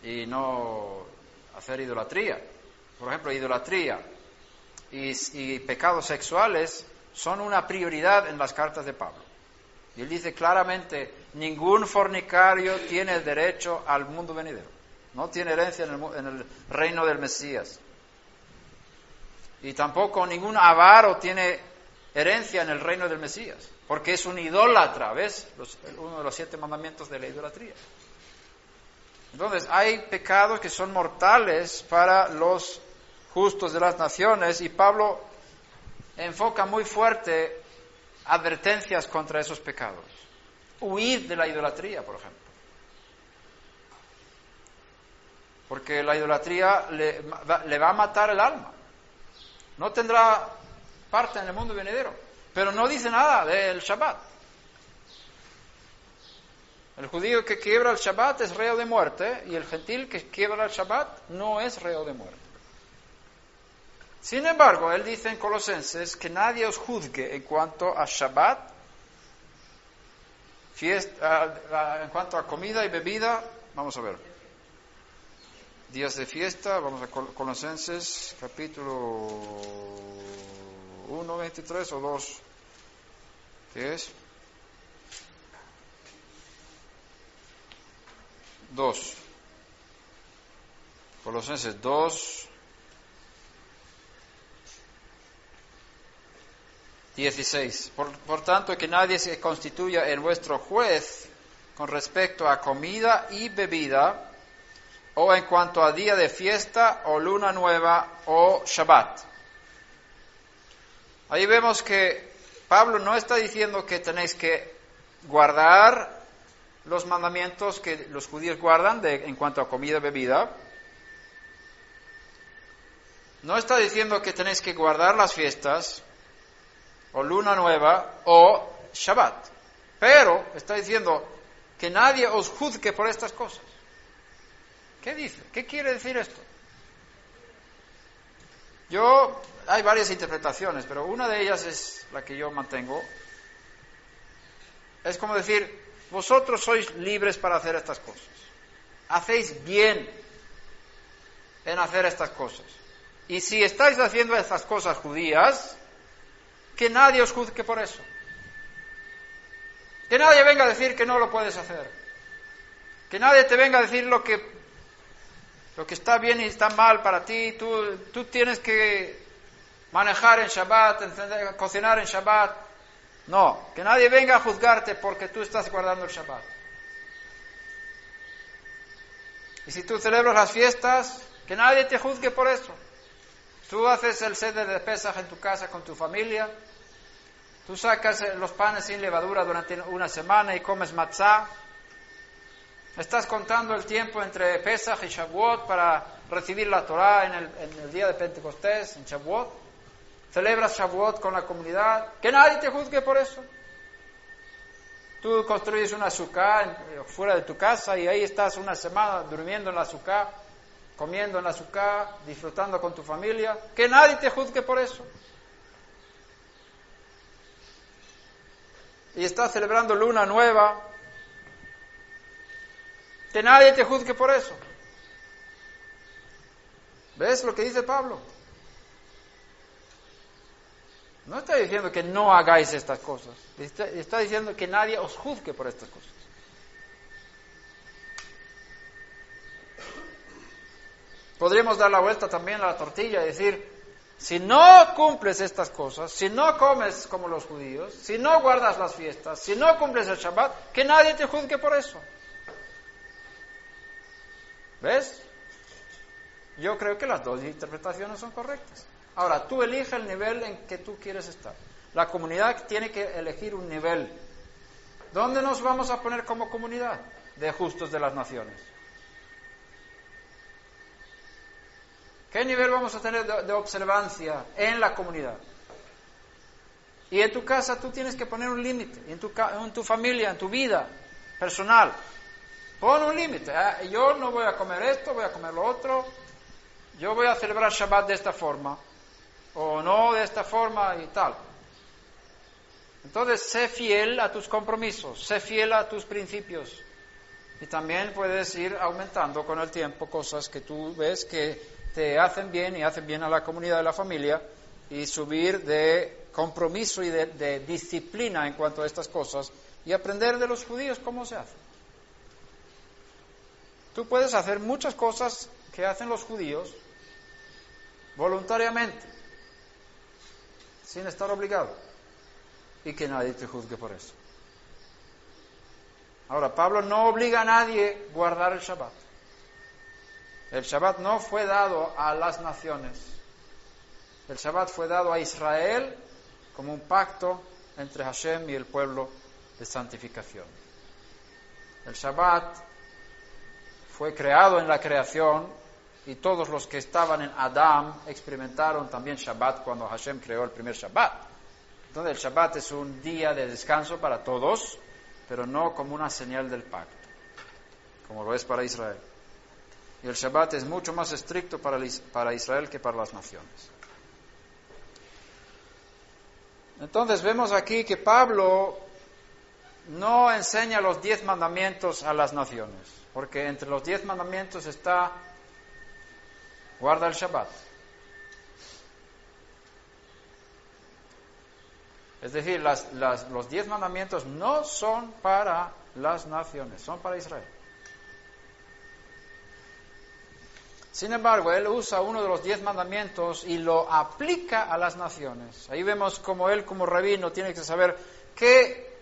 y no hacer idolatría. Por ejemplo, idolatría y pecados sexuales son una prioridad en las cartas de Pablo. Y él dice claramente, ningún fornicario tiene derecho al mundo venidero. No tiene herencia en el reino del Mesías. Y tampoco ningún avaro tiene herencia en el reino del Mesías, porque es un idólatra, ¿ves? Uno de los 7 mandamientos de la idolatría. Entonces, hay pecados que son mortales para los justos de las naciones, y Pablo enfoca muy fuerte advertencias contra esos pecados. Huid de la idolatría, por ejemplo. Porque la idolatría le va a matar el alma. No tendrá parte en el mundo venidero. Pero no dice nada del Shabbat. El judío que quiebra el Shabbat es reo de muerte, y el gentil que quiebra el Shabbat no es reo de muerte. Sin embargo, él dice en Colosenses que nadie os juzgue en cuanto a Shabbat, en cuanto a comida y bebida. Vamos a ver. Días de fiesta, vamos a Colosenses, capítulo 1, 23 o 2. ¿Qué es? 2. Colosenses 2. 16. Por tanto, que nadie se constituya en vuestro juez con respecto a comida y bebida, o en cuanto a día de fiesta, o luna nueva, o Shabbat. Ahí vemos que Pablo no está diciendo que tenéis que guardar los mandamientos que los judíos guardan en cuanto a comida y bebida. No está diciendo que tenéis que guardar las fiestas, o luna nueva, o Shabbat. Pero está diciendo que nadie os juzgue por estas cosas. ¿Qué dice? ¿Qué quiere decir esto? Hay varias interpretaciones, pero una de ellas es la que yo mantengo. Es como decir, vosotros sois libres para hacer estas cosas. Hacéis bien en hacer estas cosas. Y si estáis haciendo estas cosas judías, que nadie os juzgue por eso. Que nadie venga a decir que no lo puedes hacer. Que nadie te venga a decir lo que está bien y está mal para ti. Tú tienes que manejar en Shabbat, cocinar en Shabbat. No, que nadie venga a juzgarte porque tú estás guardando el Shabbat. Y si tú celebras las fiestas, que nadie te juzgue por eso. Tú haces el seder de Pesaj en tu casa con tu familia. Tú sacas los panes sin levadura durante una semana y comes matzah. Estás contando el tiempo entre Pesaj y Shavuot para recibir la Torah en el día de Pentecostés, en Shavuot. Celebras Shavuot con la comunidad. Que nadie te juzgue por eso. Tú construyes una sukkah fuera de tu casa y ahí estás una semana durmiendo en la sukkah, comiendo en la sukkah, disfrutando con tu familia. Que nadie te juzgue por eso. Y estás celebrando luna nueva. Que nadie te juzgue por eso. ¿Ves lo que dice Pablo? No está diciendo que no hagáis estas cosas. Está diciendo que nadie os juzgue por estas cosas. Podríamos dar la vuelta también a la tortilla y decir, si no cumples estas cosas, si no comes como los judíos, si no guardas las fiestas, si no cumples el Shabbat, que nadie te juzgue por eso. ¿Ves? Yo creo que las dos interpretaciones son correctas. Ahora, tú eliges el nivel en que tú quieres estar. La comunidad tiene que elegir un nivel. ¿Dónde nos vamos a poner como comunidad de justos de las naciones? ¿Qué nivel vamos a tener de observancia en la comunidad? Y en tu casa tú tienes que poner un límite. En tu familia, en tu vida personal. Pon un límite. Yo no voy a comer esto, voy a comer lo otro. Yo voy a celebrar Shabbat de esta forma. O no de esta forma y tal. Entonces, sé fiel a tus compromisos. Sé fiel a tus principios. Y también puedes ir aumentando con el tiempo cosas que tú ves que te hacen bien y hacen bien a la comunidad, a la familia. Y subir de compromiso y de disciplina en cuanto a estas cosas. Y aprender de los judíos cómo se hace. Tú puedes hacer muchas cosas que hacen los judíos voluntariamente, sin estar obligado, y que nadie te juzgue por eso. Ahora, Pablo no obliga a nadie a guardar el Shabbat. El Shabbat no fue dado a las naciones. El Shabbat fue dado a Israel como un pacto entre Hashem y el pueblo de santificación. El Shabbat fue creado en la creación y todos los que estaban en Adán experimentaron también Shabbat cuando Hashem creó el primer Shabbat. Entonces el Shabbat es un día de descanso para todos, pero no como una señal del pacto, como lo es para Israel. Y el Shabbat es mucho más estricto para Israel que para las naciones. Entonces vemos aquí que Pablo no enseña los 10 mandamientos a las naciones, porque entre los 10 mandamientos está guarda el Shabbat. Es decir, los 10 mandamientos no son para las naciones, son para Israel. Sin embargo, él usa uno de los 10 mandamientos y lo aplica a las naciones. Ahí vemos como él, como rabino, tiene que saber qué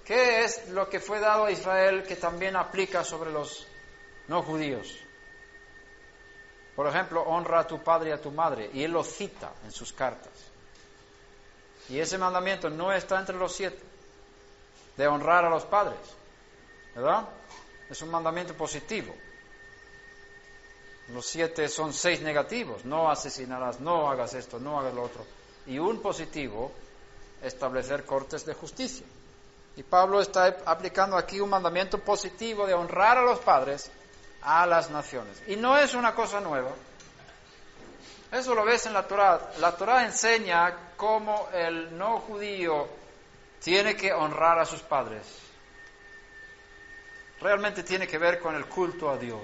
es lo que fue dado a Israel que también aplica sobre los no judíos. Por ejemplo, honra a tu padre y a tu madre, y él lo cita en sus cartas. Y ese mandamiento no está entre los 7, de honrar a los padres, ¿verdad? Es un mandamiento positivo. Los 7 son 6 negativos: no asesinarás, no hagas esto, no hagas lo otro. Y un positivo, establecer cortes de justicia. Y Pablo está aplicando aquí un mandamiento positivo de honrar a los padres a las naciones. Y no es una cosa nueva. Eso lo ves en la Torá. La Torá enseña cómo el no judío tiene que honrar a sus padres. Realmente tiene que ver con el culto a Dios.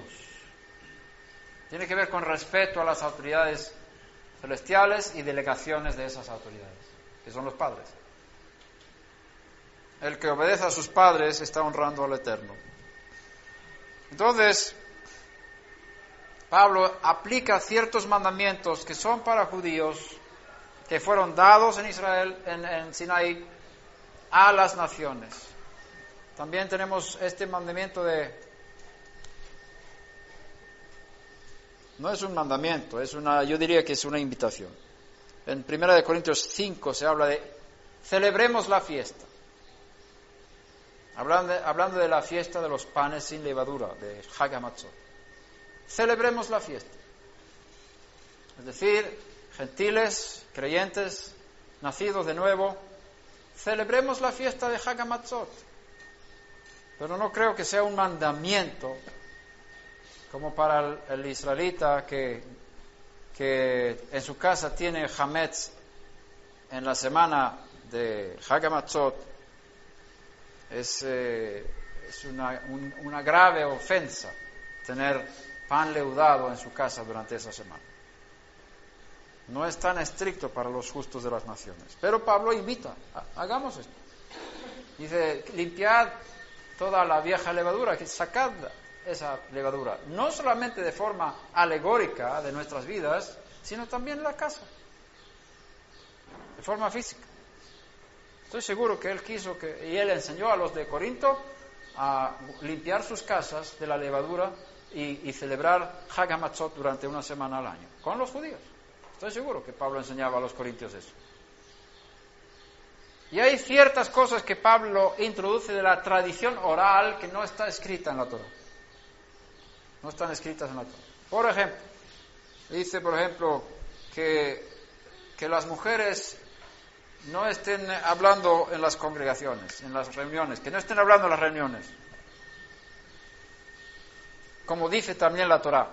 Tiene que ver con respeto a las autoridades celestiales y delegaciones de esas autoridades, que son los padres. El que obedece a sus padres está honrando al Eterno. Entonces, Pablo aplica ciertos mandamientos que son para judíos, que fueron dados en Israel, en Sinaí, a las naciones. También tenemos este mandamiento no es un mandamiento, yo diría que es una invitación. En 1 Corintios 5 se habla de celebremos la fiesta. Hablando de la fiesta de los panes sin levadura, de Hag HaMatzot. Celebremos la fiesta. Es decir, gentiles, creyentes, nacidos de nuevo, celebremos la fiesta de Hag HaMatzot. Pero no creo que sea un mandamiento como para el israelita que en su casa tiene Hametz en la semana de Hag HaMatzot. Es una grave ofensa tener pan leudado en su casa durante esa semana. No es tan estricto para los justos de las naciones. Pero Pablo invita, hagamos esto. Dice, limpiad toda la vieja levadura, sacad esa levadura, no solamente de forma alegórica de nuestras vidas, sino también en la casa, de forma física. Estoy seguro que él quiso y él enseñó a los de Corinto a limpiar sus casas de la levadura y celebrar Hag HaMatzot durante una semana al año, con los judíos. Estoy seguro que Pablo enseñaba a los corintios eso. Y hay ciertas cosas que Pablo introduce de la tradición oral que no está escrita en la Torá. No están escritas en la Torá. Por ejemplo, dice, que las mujeres no estén hablando en las congregaciones, en las reuniones, que no estén hablando en las reuniones. Como dice también la Torá.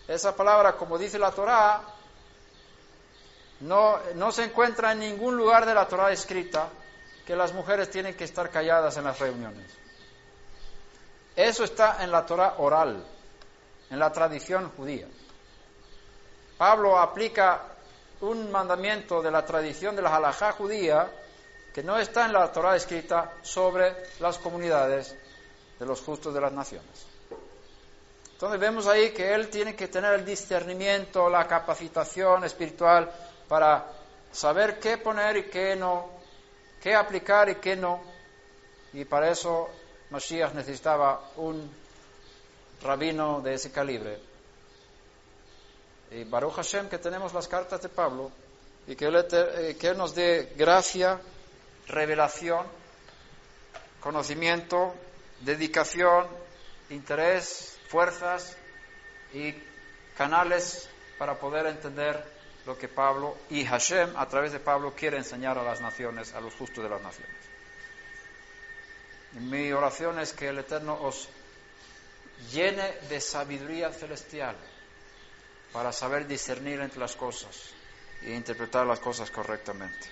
Esa palabra, como dice la Torá, no se encuentra en ningún lugar de la Torá escrita que las mujeres tienen que estar calladas en las reuniones. Eso está en la Torá oral, en la tradición judía. Pablo aplica un mandamiento de la tradición de la halajá judía que no está en la Torá escrita sobre las comunidades de los justos de las naciones. Entonces vemos ahí que él tiene que tener el discernimiento, la capacitación espiritual para saber qué poner y qué no, qué aplicar y qué no. Y para eso Mashiach necesitaba un rabino de ese calibre. Y Baruch Hashem que tenemos las cartas de Pablo y que él nos dé gracia, revelación, conocimiento, dedicación, interés, fuerzas y canales para poder entender lo que Pablo y Hashem a través de Pablo quiere enseñar a las naciones, a los justos de las naciones. Mi oración es que el Eterno os llene de sabiduría celestial para saber discernir entre las cosas e interpretar las cosas correctamente.